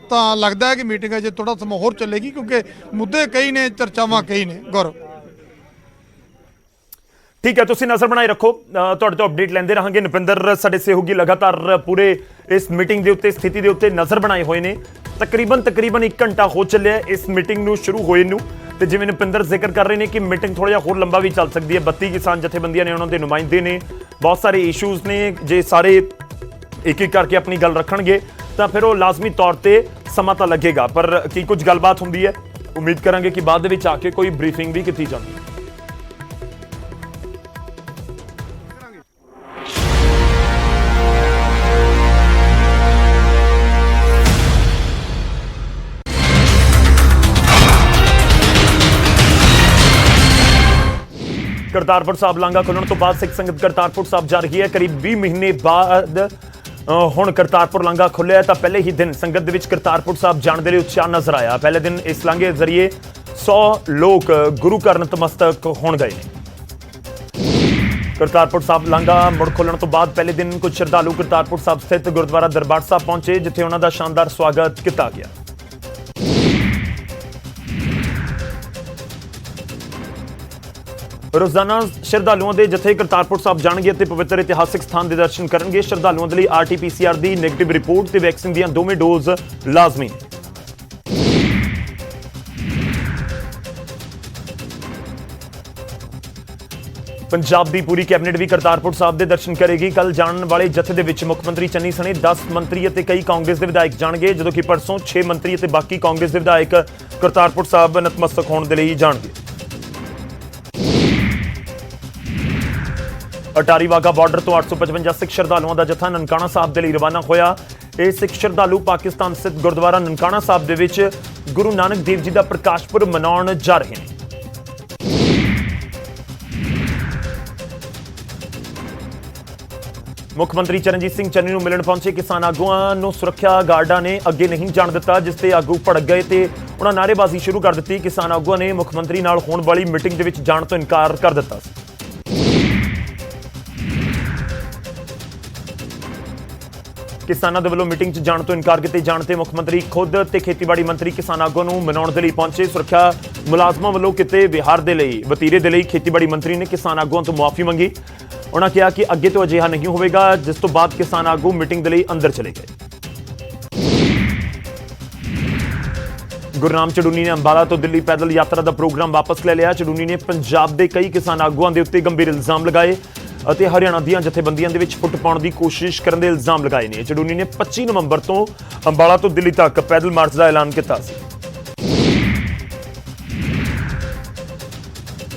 ਤਾਂ ਲੱਗਦਾ ਹੈ ਕਿ ਮੀਟਿੰਗ ਅਜੇ ਥੋੜਾ ਸਮਾਂ ਹੋਰ ਚੱਲੇਗੀ, ਕਿਉਂਕਿ ਮੁੱਦੇ ਕਈ ਨੇ, ਚਰਚਾਵਾਂ ਕਈ ਨੇ। ਗੌਰਵ, ਠੀਕ ਹੈ, ਤੁਸੀਂ ਨਜ਼ਰ ਬਣਾਈ ਰੱਖੋ, ਤੁਹਾਡੇ ਤੋਂ ਅਪਡੇਟ ਲੈਂਦੇ ਰਹਾਂਗੇ। ਨੁਪਿੰਦਰ ਸਾਡੇ ਸਹਿਯੋਗੀ ਲਗਾਤਾਰ ਪੂਰੇ ਇਸ ਮੀਟਿੰਗ ਦੇ ਉੱਤੇ, ਸਥਿਤੀ ਦੇ ਉੱਤੇ ਨਜ਼ਰ ਬਣਾਏ ਹੋਏ ਨੇ। ਤਕਰੀਬਨ 1 ਘੰਟਾ ਹੋ ਚੱਲਿਆ ਇਸ ਮੀਟਿੰਗ ਨੂੰ ਸ਼ੁਰੂ ਹੋਏ ਨੂੰ, ਤੇ ਜਿਵੇਂ ਨੁਪਿੰਦਰ ਜ਼ਿਕਰ ਕਰ ਰਹੇ ਨੇ ਕਿ ਮੀਟਿੰਗ ਥੋੜਾ ਜਿਹਾ ਹੋਰ ਲੰਬਾ ਵੀ ਚੱਲ ਸਕਦੀ ਹੈ। 32 ਕਿਸਾਨ ਜਥੇਬੰਦੀਆਂ ਨੇ, ਉਹਨਾਂ ਦੇ ਨੁਮਾਇੰਦੇ ਨੇ, ਬਹੁਤ ਸਾਰੇ ਇਸ਼ੂਜ਼ ਨੇ। ਜੇ ਸਾਰੇ ਇੱਕ ਇੱਕ ਕਰਕੇ ਆਪਣੀ ਗੱਲ ਰੱਖਣਗੇ ਤਾਂ ਫਿਰ ਉਹ ਲਾਜ਼ਮੀ ਤੌਰ ਤੇ ਸਮਾਂ ਤਾਂ ਲੱਗੇਗਾ, ਪਰ ਕੀ ਕੁਝ ਗੱਲਬਾਤ ਹੁੰਦੀ ਹੈ। ਉਮੀਦ ਕਰਾਂਗੇ ਕਿ ਬਾਅਦ ਦੇ ਵਿੱਚ ਆ ਕੇ ਕੋਈ ਬਰੀਫਿੰਗ ਵੀ ਕੀਤੀ ਜਾਂਦੀ ਹੈ। ਕਰਤਾਰਪੁਰ ਸਾਹਿਬ ਲਾਂਘਾ ਖੁੱਲਣ ਤੋਂ ਬਾਅਦ ਸਿੱਖ ਸੰਗਤ ਕਰਤਾਰਪੁਰ ਸਾਹਿਬ ਜਾ ਰਹੀ ਹੈ। ਕਰੀਬ 20 ਮਹੀਨੇ ਬਾਅਦ ਹੁਣ ਕਰਤਾਰਪੁਰ ਲਾਂਘਾ ਖੁੱਲਿਆ, ਤਾਂ ਪਹਿਲੇ ਹੀ ਦਿਨ ਸੰਗਤ ਦੇ ਵਿੱਚ ਕਰਤਾਰਪੁਰ ਸਾਹਿਬ ਜਾਣ ਦੇ ਲਈ ਉਤਸ਼ਾਹ ਨਜ਼ਰ ਆਇਆ। ਪਹਿਲੇ ਦਿਨ ਇਸ ਲਾਂਘੇ ਜ਼ਰੀਏ 100 ਲੋਕ ਗੁਰੂ ਘਰ ਨਤਮਸਤਕ ਹੋਣ ਗਏ ਨੇ। ਕਰਤਾਰਪੁਰ ਸਾਹਿਬ ਲਾਂਘਾ ਮੁੜ ਖੁੱਲਣ ਤੋਂ ਬਾਅਦ ਪਹਿਲੇ ਦਿਨ ਕੁਝ ਸ਼ਰਧਾਲੂ ਕਰਤਾਰਪੁਰ ਸਾਹਿਬ ਸਥਿਤ ਗੁਰਦੁਆਰਾ ਦਰਬਾਰ ਸਾਹਿਬ ਪਹੁੰਚੇ, ਜਿੱਥੇ ਉਹਨਾਂ ਦਾ ਸ਼ਾਨਦਾਰ ਸਵਾਗਤ ਕੀਤਾ ਗਿਆ। ਰੋਜ਼ਾਨਾ ਸ਼ਰਧਾਲੂਆਂ ਦੇ ਜਥੇ ਕਰਤਾਰਪੁਰ ਸਾਹਿਬ ਜਾਣਗੇ ਅਤੇ ਪਵਿੱਤਰ ਇਤਿਹਾਸਿਕ ਸਥਾਨ ਦੇ ਦਰਸ਼ਨ ਕਰਨਗੇ। ਸ਼ਰਧਾਲੂਆਂ ਦੇ ਲਈ RT-PCR ਦੀ ਨੈਗੇਟਿਵ ਰਿਪੋਰਟ ਤੇ ਵੈਕਸੀਨ ਦੀਆਂ ਦੋਵੇਂ ਡੋਜ਼ ਲਾਜ਼ਮੀ ਨੇ। ਪੰਜਾਬ ਦੀ ਪੂਰੀ ਕੈਬਨਿਟ ਵੀ ਕਰਤਾਰਪੁਰ ਸਾਹਿਬ ਦੇ ਦਰਸ਼ਨ ਕਰੇਗੀ। ਕੱਲ ਜਾਣ ਵਾਲੇ ਜਥੇ ਦੇ ਵਿੱਚ ਮੁੱਖ ਮੰਤਰੀ ਚੰਨੀ ਸਣੇ 10 ਮੰਤਰੀ ਅਤੇ ਕਈ ਕਾਂਗਰਸ ਦੇ ਵਿਧਾਇਕ ਜਾਣਗੇ, ਜਦੋਂ ਕਿ ਪਰਸੋਂ 6 ਮੰਤਰੀ ਅਤੇ ਬਾਕੀ ਕਾਂਗਰਸ ਦੇ ਵਿਧਾਇਕ ਕਰਤਾਰਪੁਰ ਸਾਹਿਬ ਨਤਮਸਤਕ ਹੋਣ ਦੇ ਲਈ ਜਾਣਗੇ। ਅਟਾਰੀ ਵਾਘਾ ਬਾਰਡਰ ਤੋਂ 855 ਸਿੱਖ ਸ਼ਰਧਾਲੂਆਂ ਦਾ ਜਥਾ ਨਨਕਾਣਾ ਸਾਹਿਬ ਦੇ ਲਈ ਰਵਾਨਾ ਹੋਇਆ। ਇਹ ਸਿੱਖ ਸ਼ਰਧਾਲੂ ਪਾਕਿਸਤਾਨ ਸਥਿਤ ਗੁਰਦੁਆਰਾ ਨਨਕਾਣਾ ਸਾਹਿਬ ਦੇ ਵਿੱਚ ਗੁਰੂ ਨਾਨਕ ਦੇਵ ਜੀ ਦਾ ਪ੍ਰਕਾਸ਼ ਪੁਰਬ ਮਨਾਉਣ ਜਾ ਰਹੇ ਨੇ। ਮੁੱਖ ਮੰਤਰੀ ਚਰਨਜੀਤ ਸਿੰਘ ਚੰਨੀ ਨੂੰ ਮਿਲਣ ਪਹੁੰਚੇ ਕਿਸਾਨ ਆਗੂਆਂ ਨੂੰ ਸੁਰੱਖਿਆ ਗਾਰਡਾਂ ਨੇ ਅੱਗੇ ਨਹੀਂ ਜਾਣ ਦਿੱਤਾ, ਜਿਸ ਤੇ ਆਗੂ ਭੜਕ ਗਏ ਤੇ ਉਹਨਾਂ ਨਾਅਰੇਬਾਜ਼ੀ ਸ਼ੁਰੂ ਕਰ ਦਿੱਤੀ। ਕਿਸਾਨ ਆਗੂਆਂ ਨੇ ਮੁੱਖ ਮੰਤਰੀ ਨਾਲ ਹੋਣ ਵਾਲੀ ਮੀਟਿੰਗ ਦੇ ਵਿੱਚ ਜਾਣ ਤੋਂ ਇਨਕਾਰ ਕਰ ਦਿੱਤਾ ਸੀ। ਕਿਸਾਨਾਂ ਦੇ ਵੱਲੋਂ ਮੀਟਿੰਗ 'ਚ ਜਾਣ ਤੋਂ ਇਨਕਾਰ ਕੀਤੇ ਜਾਣ ਤੇ ਮੁੱਖ ਮੰਤਰੀ ਖੁਦ ਤੇ ਖੇਤੀਬਾੜੀ ਮੰਤਰੀ ਕਿਸਾਨ ਆਗੂਆਂ ਨੂੰ ਮਨਾਉਣ ਦੇ ਲਈ ਪਹੁੰਚੇ। ਸੁਰੱਖਿਆ ਮੁਲਾਜ਼ਮਾਂ ਵੱਲੋਂ ਕਿਤੇ ਵਿਹਾਰ ਦੇ ਲਈ ਵਤੀਰੇ ਦੇ ਲਈ ਖੇਤੀਬਾੜੀ ਮੰਤਰੀ ਨੇ ਕਿਸਾਨ ਆਗੂਆਂ ਤੋਂ ਮੁਆਫੀ ਮੰਗੀ। ਉਹਨਾਂ ਕਿਹਾ ਕਿ ਅੱਗੇ ਤੋਂ ਅਜਿਹਾ ਨਹੀਂ ਹੋਵੇਗਾ, ਜਿਸ ਤੋਂ ਬਾਅਦ ਕਿਸਾਨ ਆਗੂ ਮੀਟਿੰਗ ਦੇ ਲਈ ਅੰਦਰ ਚਲੇ ਗਏ। ਗੁਰਨਾਮ ਚੜੂਨੀ ਨੇ ਅੰਬਾਲਾ ਤੋਂ ਦਿੱਲੀ ਪੈਦਲ ਯਾਤਰਾ ਦਾ ਪ੍ਰੋਗਰਾਮ ਵਾਪਸ ਲੈ ਲਿਆ। ਚੜੂਨੀ ਨੇ ਪੰਜਾਬ ਦੇ ਕਈ ਕਿਸਾਨ ਆਗੂਆਂ ਦੇ ਉੱਤੇ ਗੰਭੀਰ ਇਲਜ਼ਾਮ ਲਗਾਏ ਅਤੇ ਹਰਿਆਣਾ ਦੀਆਂ ਜਥੇਬੰਦੀਆਂ ਦੇ ਵਿੱਚ ਫੁੱਟ ਪਾਉਣ ਦੀ ਕੋਸ਼ਿਸ਼ ਕਰਨ ਦੇ ਇਲਜ਼ਾਮ ਲਗਾਏ ਨੇ। ਚੜੂਨੀ ਨੇ 25 ਨਵੰਬਰ ਤੋਂ ਅੰਬਾਲਾ ਤੋਂ ਦਿੱਲੀ ਤੱਕ ਪੈਦਲ ਮਾਰਚ ਦਾ ਐਲਾਨ ਕੀਤਾ ਸੀ।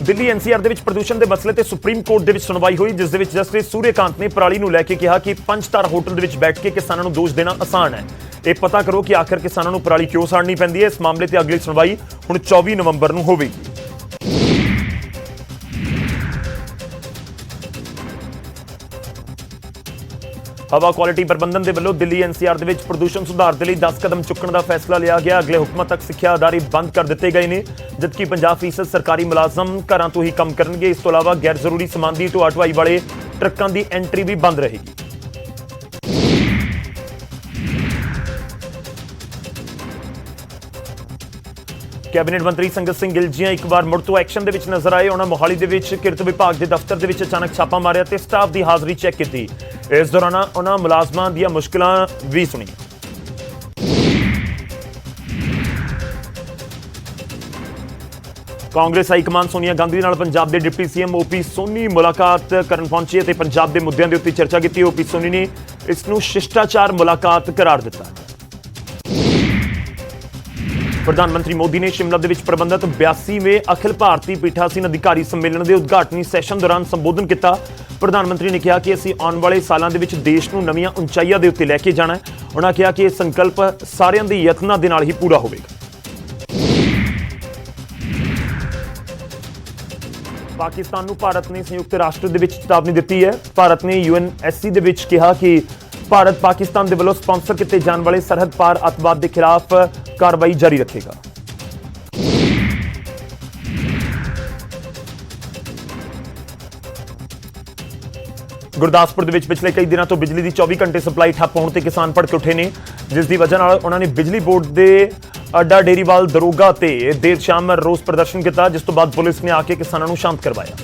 ਦਿੱਲੀ ਐਨਸੀਆਰ ਦੇ ਵਿੱਚ ਪ੍ਰਦੂਸ਼ਣ ਦੇ ਮਸਲੇ ਤੇ ਸੁਪਰੀਮ ਕੋਰਟ ਦੇ ਵਿੱਚ ਸੁਣਵਾਈ ਹੋਈ, ਜਿਸ ਦੇ ਵਿੱਚ ਜਸਟਿਸ ਸੂਰਿਆਕਾਂਤ ਨੇ ਪਰਾਲੀ ਨੂੰ ਲੈ ਕੇ ਕਿਹਾ ਕਿ 5 ਸਟਾਰ ਹੋਟਲ ਦੇ ਵਿੱਚ ਬੈਠ ਕੇ ਕਿਸਾਨਾਂ ਨੂੰ ਦੋਸ਼ ਦੇਣਾ ਆਸਾਨ ਹੈ। ਇਹ ਪਤਾ ਕਰੋ ਕਿ ਆਖਰ ਕਿਸਾਨਾਂ ਨੂੰ ਪਰਾਲੀ ਕਿਉਂ ਸਾੜਨੀ ਪੈਂਦੀ ਹੈ। ਇਸ ਮਾਮਲੇ ਤੇ ਅਗਲੀ ਸੁਣਵਾਈ ਹੁਣ 24 ਨਵੰਬਰ ਨੂੰ ਹੋਵੇਗੀ। ਹਵਾ ਕੁਆਲਿਟੀ ਪ੍ਰਬੰਧਨ ਦੇ ਵੱਲੋਂ ਦਿੱਲੀ ਐਨਸੀਆਰ ਦੇ ਵਿੱਚ ਪ੍ਰਦੂਸ਼ਣ ਸੁਧਾਰ ਦੇ ਲਈ 10 ਕਦਮ ਚੁੱਕਣ ਦਾ ਫੈਸਲਾ ਲਿਆ ਗਿਆ। ਅਗਲੇ ਹੁਕਮਾਂ ਤੱਕ ਸਿੱਖਿਆ ਅਦਾਰੇ ਬੰਦ ਕਰ ਦਿੱਤੇ ਗਏ ਨੇ, ਜਦਕਿ 50% ਸਰਕਾਰੀ ਮੁਲਾਜ਼ਮ ਘਰਾਂ ਤੋਂ ਹੀ ਕੰਮ ਕਰਨਗੇ। ਇਸ ਤੋਂ ਇਲਾਵਾ ਗੈਰ ਜ਼ਰੂਰੀ ਸਮਾਨ ਦੀ ਢੋਆ ਢੁਆਈ ਵਾਲੇ ਟਰੱਕਾਂ ਦੀ ਐਂਟਰੀ ਵੀ ਬੰਦ ਰਹੇਗੀ। ਕੈਬਨਿਟ ਮੰਤਰੀ ਸੰਗਤ ਸਿੰਘ ਗਿੱਲ ਜੀ ਇੱਕ ਵਾਰ ਮੁੜ ਤੋਂ ਐਕਸ਼ਨ ਦੇ ਵਿੱਚ ਨਜ਼ਰ ਆਏ। ਉਹਨਾਂ ਮੋਹਾਲੀ ਦੇ ਵਿੱਚ ਕਿਰਤ ਵਿਭਾਗ ਦੇ ਦਫ਼ਤਰ ਦੇ ਵਿੱਚ ਅਚਾਨਕ ਛਾਪਾ ਮਾਰਿਆ ਤੇ ਸਟਾਫ ਦੀ ਹਾਜ਼ਰੀ ਚੈੱਕ ਕੀਤੀ। ਇਸ ਦੌਰਾਨ ਉਹਨਾਂ ਮੁਲਾਜ਼ਮਾਂ ਦੀਆਂ ਮੁਸ਼ਕਲਾਂ ਵੀ ਸੁਣੀਆਂ। ਕਾਂਗਰਸ ਹਾਈਕਮਾਨ ਸੋਨੀਆ ਗਾਂਧੀ ਨਾਲ ਪੰਜਾਬ ਦੇ ਡਿਪਟੀ ਸੀਐਮ ਓਪੀ ਸੋਨੀ ਮੁਲਾਕਾਤ ਕਰਨ ਪਹੁੰਚੇ ਅਤੇ ਪੰਜਾਬ ਦੇ ਮੁੱਦਿਆਂ ਦੇ ਉੱਤੇ ਚਰਚਾ ਕੀਤੀ। ਓਪੀ ਸੋਨੀ ਨੇ ਇਸ ਨੂੰ ਸ਼ਿਸ਼ਟਾਚਾਰ ਮੁਲਾਕਾਤ ਕਰਾਰ ਦਿੱਤਾ। ਪ੍ਰਧਾਨ ਮੰਤਰੀ ਮੋਦੀ ਨੇ ਸ਼ਿਮਲਾ ਦੇ ਵਿੱਚ ਪ੍ਰਬੰਧਿਤ 82ਵੇਂ ਅਖਿਲ ਭਾਰਤੀ ਪੀਠਾਸੀਨ ਅਧਿਕਾਰੀ ਸੰਮੇਲਨ ਦੇ ਉਦਘਾਟਨੀ ਸੈਸ਼ਨ ਦੌਰਾਨ ਸੰਬੋਧਨ ਕੀਤਾ। ਪ੍ਰਧਾਨ ਮੰਤਰੀ ਨੇ ਕਿਹਾ ਕਿ ਅਸੀਂ ਆਉਣ ਵਾਲੇ ਸਾਲਾਂ ਦੇ ਵਿੱਚ ਦੇਸ਼ ਨੂੰ ਨਵੀਆਂ ਉਚਾਈਆਂ ਦੇ ਉੱਤੇ ਲੈ ਕੇ ਜਾਣਾ ਹੈ। ਉਹਨਾਂ ਕਿਹਾ ਕਿ ਇਹ ਸੰਕਲਪ ਸਾਰਿਆਂ ਦੇ ਯਤਨਾਂ ਦੇ ਨਾਲ ਹੀ ਪੂਰਾ ਹੋਵੇਗਾ। ਪਾਕਿਸਤਾਨ ਨੂੰ ਭਾਰਤ ਨੇ ਸੰਯੁਕਤ ਰਾਸ਼ਟਰ ਦੇ ਵਿੱਚ ਚੇਤਾਵਨੀ ਦਿੱਤੀ ਹੈ। ਭਾਰਤ ਨੇ UNSC ਦੇ ਵਿੱਚ ਕਿਹਾ ਕਿ ਭਾਰਤ ਪਾਕਿਸਤਾਨ ਦੇ ਵੱਲੋਂ ਸਪਾਂਸਰ ਕੀਤੇ ਜਾਣ ਵਾਲੇ ਸਰਹੱਦ ਪਾਰ ਅੱਤਵਾਦ ਦੇ ਖਿਲਾਫ ਕਾਰਵਾਈ ਜਾਰੀ ਰੱਖੇਗਾ। ਗੁਰਦਾਸਪੁਰ ਦੇ ਵਿੱਚ ਪਿਛਲੇ ਕਈ ਦਿਨਾਂ ਤੋਂ ਬਿਜਲੀ ਦੀ 24 ਘੰਟੇ ਸਪਲਾਈ ਠੱਪ ਹੋਣ ਤੇ ਕਿਸਾਨ ਭੜਕ ਉੱਠੇ ਨੇ, ਜਿਸ ਦੀ ਵਜ੍ਹਾ ਨਾਲ ਉਹਨਾਂ ਨੇ ਬਿਜਲੀ ਬੋਰਡ ਦੇ ਅੱਡਾ ਡੇਰੀਵਾਲ ਦਰੋਗਾ ਤੇ ਦੇਰ ਸ਼ਾਮ ਰੋਸ ਪ੍ਰਦਰਸ਼ਨ ਕੀਤਾ, ਜਿਸ ਤੋਂ ਬਾਅਦ ਪੁਲਿਸ ਨੇ ਆ ਕੇ ਕਿਸਾਨਾਂ ਨੂੰ ਸ਼ਾਂਤ ਕਰਵਾਇਆ।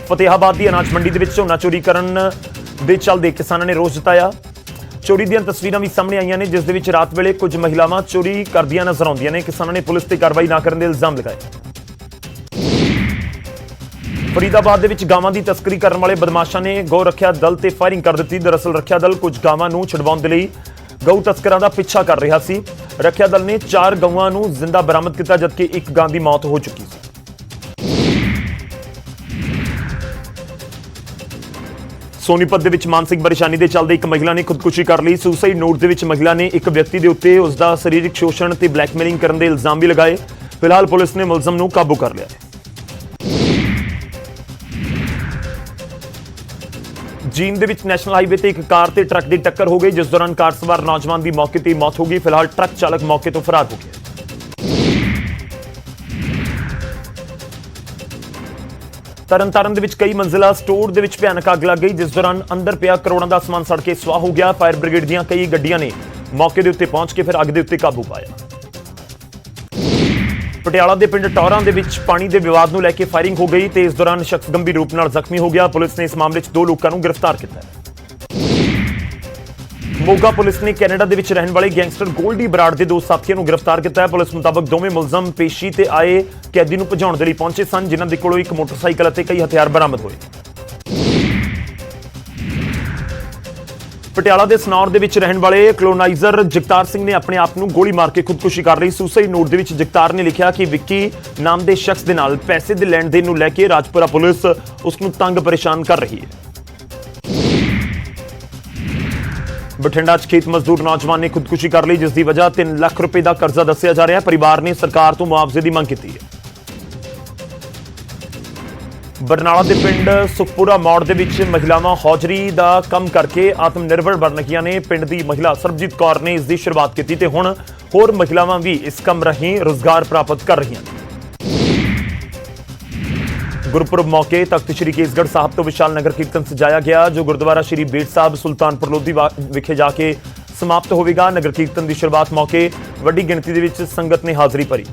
ਫਤਿਹਾਬਾਦ ਦੀ ਅਨਾਜ ਮੰਡੀ ਦੇ ਵਿੱਚ ਝੋਨਾ ਚੋਰੀ ਕਰਨ ਦੇ ਚੱਲਦੇ ਕਿਸਾਨਾਂ ਨੇ ਰੋਸ ਜਤਾਇਆ। ਚੋਰੀ ਦੀਆਂ ਤਸਵੀਰਾਂ ਵੀ ਸਾਹਮਣੇ ਆਈਆਂ ਨੇ, ਜਿਸ ਦੇ ਵਿੱਚ ਰਾਤ ਵੇਲੇ ਕੁਝ ਮਹਿਲਾਵਾਂ ਚੋਰੀ ਕਰਦੀਆਂ ਨਜ਼ਰ ਆਉਂਦੀਆਂ ਨੇ। ਕਿਸਾਨਾਂ ਨੇ ਪੁਲਿਸ ਤੇ ਕਾਰਵਾਈ ਨਾ ਕਰਨ ਦੇ ਇਲਜ਼ਾਮ ਲਗਾਏ। ਫਰੀਦਾਬਾਦ ਦੇ ਵਿੱਚ ਗਾਵਾਂ ਦੀ ਤਸਕਰੀ ਕਰਨ ਵਾਲੇ ਬਦਮਾਸ਼ਾਂ ਨੇ ਗਊ ਰੱਖਿਆ ਦਲ ਤੇ ਫਾਇਰਿੰਗ ਕਰ ਦਿੱਤੀ। ਦਰਅਸਲ ਰੱਖਿਆ ਦਲ ਕੁਝ ਗਾਵਾਂ ਨੂੰ ਛੁਡਵਾਉਣ ਦੇ ਲਈ ਗਊ ਤਸਕਰਾਂ ਦਾ ਪਿੱਛਾ ਕਰ ਰਿਹਾ ਸੀ। ਰੱਖਿਆ ਦਲ ਨੇ 4 ਗਊਆਂ ਨੂੰ ਜ਼ਿੰਦਾ ਬਰਾਮਦ ਕੀਤਾ, ਜਦਕਿ ਇੱਕ ਗਾਂ ਦੀ ਮੌਤ ਹੋ ਚੁੱਕੀ ਸੀ। ਸੋਨੀਪਤ ਦੇ ਵਿੱਚ ਮਾਨਸਿਕ ਪਰੇਸ਼ਾਨੀ ਦੇ ਚੱਲਦੇ ਇੱਕ ਮਹਿਲਾ ਨੇ ਖੁਦਕੁਸ਼ੀ ਕਰ ਲਈ। ਸੁਸਾਈਡ ਨੋਟ ਦੇ ਵਿੱਚ ਮਹਿਲਾ ਨੇ ਇੱਕ ਵਿਅਕਤੀ ਦੇ ਉੱਤੇ ਉਸ ਦਾ ਸਰੀਰਕ ਸ਼ੋਸ਼ਣ ਤੇ ਬਲੈਕਮੇਲਿੰਗ ਕਰਨ ਦੇ ਇਲਜ਼ਾਮ ਵੀ ਲਗਾਏ। ਫਿਲਹਾਲ ਪੁਲਿਸ ਨੇ ਮੁਲਜ਼ਮ ਨੂੰ ਕਾਬੂ ਕਰ ਲਿਆ ਹੈ। ਜੀਂਦ ਦੇ ਵਿੱਚ ਨੈਸ਼ਨਲ ਹਾਈਵੇ ਤੇ ਇੱਕ ਕਾਰ ਤੇ ਟਰੱਕ ਦੀ ਟੱਕਰ ਹੋ ਗਈ, ਜਿਸ ਦੌਰਾਨ ਕਾਰ ਸਵਾਰ ਨੌਜਵਾਨ ਦੀ ਮੌਕੇ ਤੇ ਮੌਤ ਹੋ ਗਈ। ਫਿਲਹਾਲ ਟਰੱਕ ਚਾਲਕ ਮੌਕੇ ਤੋਂ ਫਰਾਰ ਹੋ ਗਿਆ। ਤਰਨਤਾਰਨ ਦੇ ਵਿੱਚ ਕਈ ਮੰਜ਼ਿਲਾ ਸਟੋਰ ਦੇ ਵਿੱਚ ਭਿਆਨਕ ਅੱਗ ਲੱਗ ਗਈ, ਜਿਸ ਦੌਰਾਨ ਅੰਦਰ ਪਿਆ ਕਰੋੜਾਂ ਦਾ ਸਮਾਨ ਸੜ ਕੇ ਸੁਆਹ ਹੋ ਗਿਆ। ਫਾਇਰ ਬ੍ਰਿਗੇਡ ਦੀਆਂ ਕਈ ਗੱਡੀਆਂ ਨੇ ਮੌਕੇ ਦੇ ਉੱਤੇ ਪਹੁੰਚ ਕੇ ਫਿਰ ਅੱਗ ਦੇ ਉੱਤੇ ਕਾਬੂ ਪਾਇਆ। ਪਟਿਆਲਾ ਦੇ ਪਿੰਡ ਟੌਰਾਂ ਦੇ ਵਿੱਚ ਪਾਣੀ ਦੇ ਵਿਵਾਦ ਨੂੰ ਲੈ ਕੇ ਫਾਇਰਿੰਗ ਹੋ ਗਈ ਤੇ ਇਸ ਦੌਰਾਨ ਸ਼ਖਸ ਗੰਭੀਰ ਰੂਪ ਨਾਲ ਜ਼ਖਮੀ ਹੋ ਗਿਆ। ਪੁਲਿਸ ਨੇ ਇਸ ਮਾਮਲੇ 'ਚ 2 ਲੋਕਾਂ ਨੂੰ ਗ੍ਰਿਫਤਾਰ ਕੀਤਾ ਹੈ। ਮੋਗਾ ਪੁਲਿਸ ਨੇ ਕੈਨੇਡਾ ਦੇ ਵਿੱਚ ਰਹਿਣ ਵਾਲੇ ਗੈਂਗਸਟਰ ਗੋਲਡੀ ਬਰਾੜ ਦੇ 2 ਸਾਥੀਆਂ ਨੂੰ ਗ੍ਰਿਫਤਾਰ ਕੀਤਾ ਹੈ। ਪੁਲਿਸ ਮੁਤਾਬਕ ਦੋਵੇਂ ਮੁਲਜ਼ਮ ਪੇਸ਼ੀ ਤੇ ਆਏ ਕੈਦੀ ਨੂੰ ਭਜਾਉਣ ਦੇ ਲਈ ਪਹੁੰਚੇ ਸਨ, ਜਿਨ੍ਹਾਂ ਦੇ ਕੋਲੋਂ ਇੱਕ ਮੋਟਰਸਾਈਕਲ ਅਤੇ ਕਈ ਹਥਿਆਰ ਬਰਾਮਦ ਹੋਏ। ਪਟਿਆਲਾ ਦੇ ਸਨੌਰ ਦੇ ਵਿੱਚ ਰਹਿਣ ਵਾਲੇ ਕਲੋਨਾਈਜ਼ਰ ਜਗਤਾਰ ਸਿੰਘ ਨੇ ਆਪਣੇ ਆਪ ਨੂੰ ਗੋਲੀ ਮਾਰ ਕੇ ਖੁਦਕੁਸ਼ੀ ਕਰ ਲਈ। ਸੁਸਾਈਡ ਨੋਟ ਦੇ ਵਿੱਚ ਜਗਤਾਰ ਨੇ ਲਿਖਿਆ ਕਿ ਵਿੱਕੀ ਨਾਮ ਦੇ ਸ਼ਖਸ ਦੇ ਨਾਲ ਪੈਸੇ ਦੇ ਲੈਣ ਦੇਣ ਨੂੰ ਲੈ ਕੇ ਰਾਜਪੁਰਾ ਪੁਲਿਸ ਉਸ ਨੂੰ ਤੰਗ ਪਰੇਸ਼ਾਨ ਕਰ ਰਹੀ ਹੈ। ਬਠਿੰਡਾ 'ਚ ਖੇਤ ਮਜ਼ਦੂਰ ਨੌਜਵਾਨ ਨੇ ਖੁਦਕੁਸ਼ੀ ਕਰ ਲਈ, ਜਿਸ ਦੀ ਵਜ੍ਹਾ 3 ਲੱਖ ਰੁਪਏ ਦਾ ਕਰਜ਼ਾ ਦੱਸਿਆ ਜਾ ਰਿਹਾ ਹੈ। ਪਰਿਵਾਰ ਨੇ ਸਰਕਾਰ ਤੋਂ ਮੁਆਵਜ਼ੇ ਦੀ ਮੰਗ ਕੀਤੀ ਹੈ। ਬਰਨਾਲਾ ਦੇ ਪਿੰਡ ਸੁਖਪੁਰਾ ਮੌੜ ਦੇ ਵਿੱਚ ਮਹਿਲਾਵਾਂ ਹੌਜਰੀ ਦਾ ਕੰਮ ਕਰਕੇ ਆਤਮ ਨਿਰਭਰ ਬਣ ਰਹੀਆਂ ਨੇ। ਪਿੰਡ ਦੀ ਮਹਿਲਾ ਸਰਬਜੀਤ ਕੌਰ ਨੇ ਇਸ ਦੀ ਸ਼ੁਰੂਆਤ ਕੀਤੀ ਤੇ ਹੁਣ ਹੋਰ ਮਹਿਲਾਵਾਂ ਵੀ ਇਸ ਕੰਮ ਰਾਹੀਂ ਰੁਜ਼ਗਾਰ ਪ੍ਰਾਪਤ ਕਰ ਰਹੀਆਂ ਨੇ। ਗੁਰਪੁਰਬ ਮੌਕੇ ਤਖਤ ਸ੍ਰੀ ਕੇਸਗੜ੍ਹ ਸਾਹਿਬ ਤੋਂ ਵਿਸ਼ਾਲ ਨਗਰ ਕੀਰਤਨ ਸਜਾਇਆ ਗਿਆ ਜੋ ਗੁਰਦੁਆਰਾ ਸ੍ਰੀ ਬੇਟ ਸਾਹਿਬ ਸੁਲਤਾਨਪੁਰ ਲੋਧੀ ਵਿਖੇ ਜਾ ਕੇ ਸਮਾਪਤ ਹੋਵੇਗਾ। ਨਗਰ ਕੀਰਤਨ ਦੀ ਸ਼ੁਰੂਆਤ ਮੌਕੇ ਵੱਡੀ ਗਿਣਤੀ ਦੇ ਵਿੱਚ ਸੰਗਤ ਨੇ ਹਾਜ਼ਰੀ ਭਰੀ।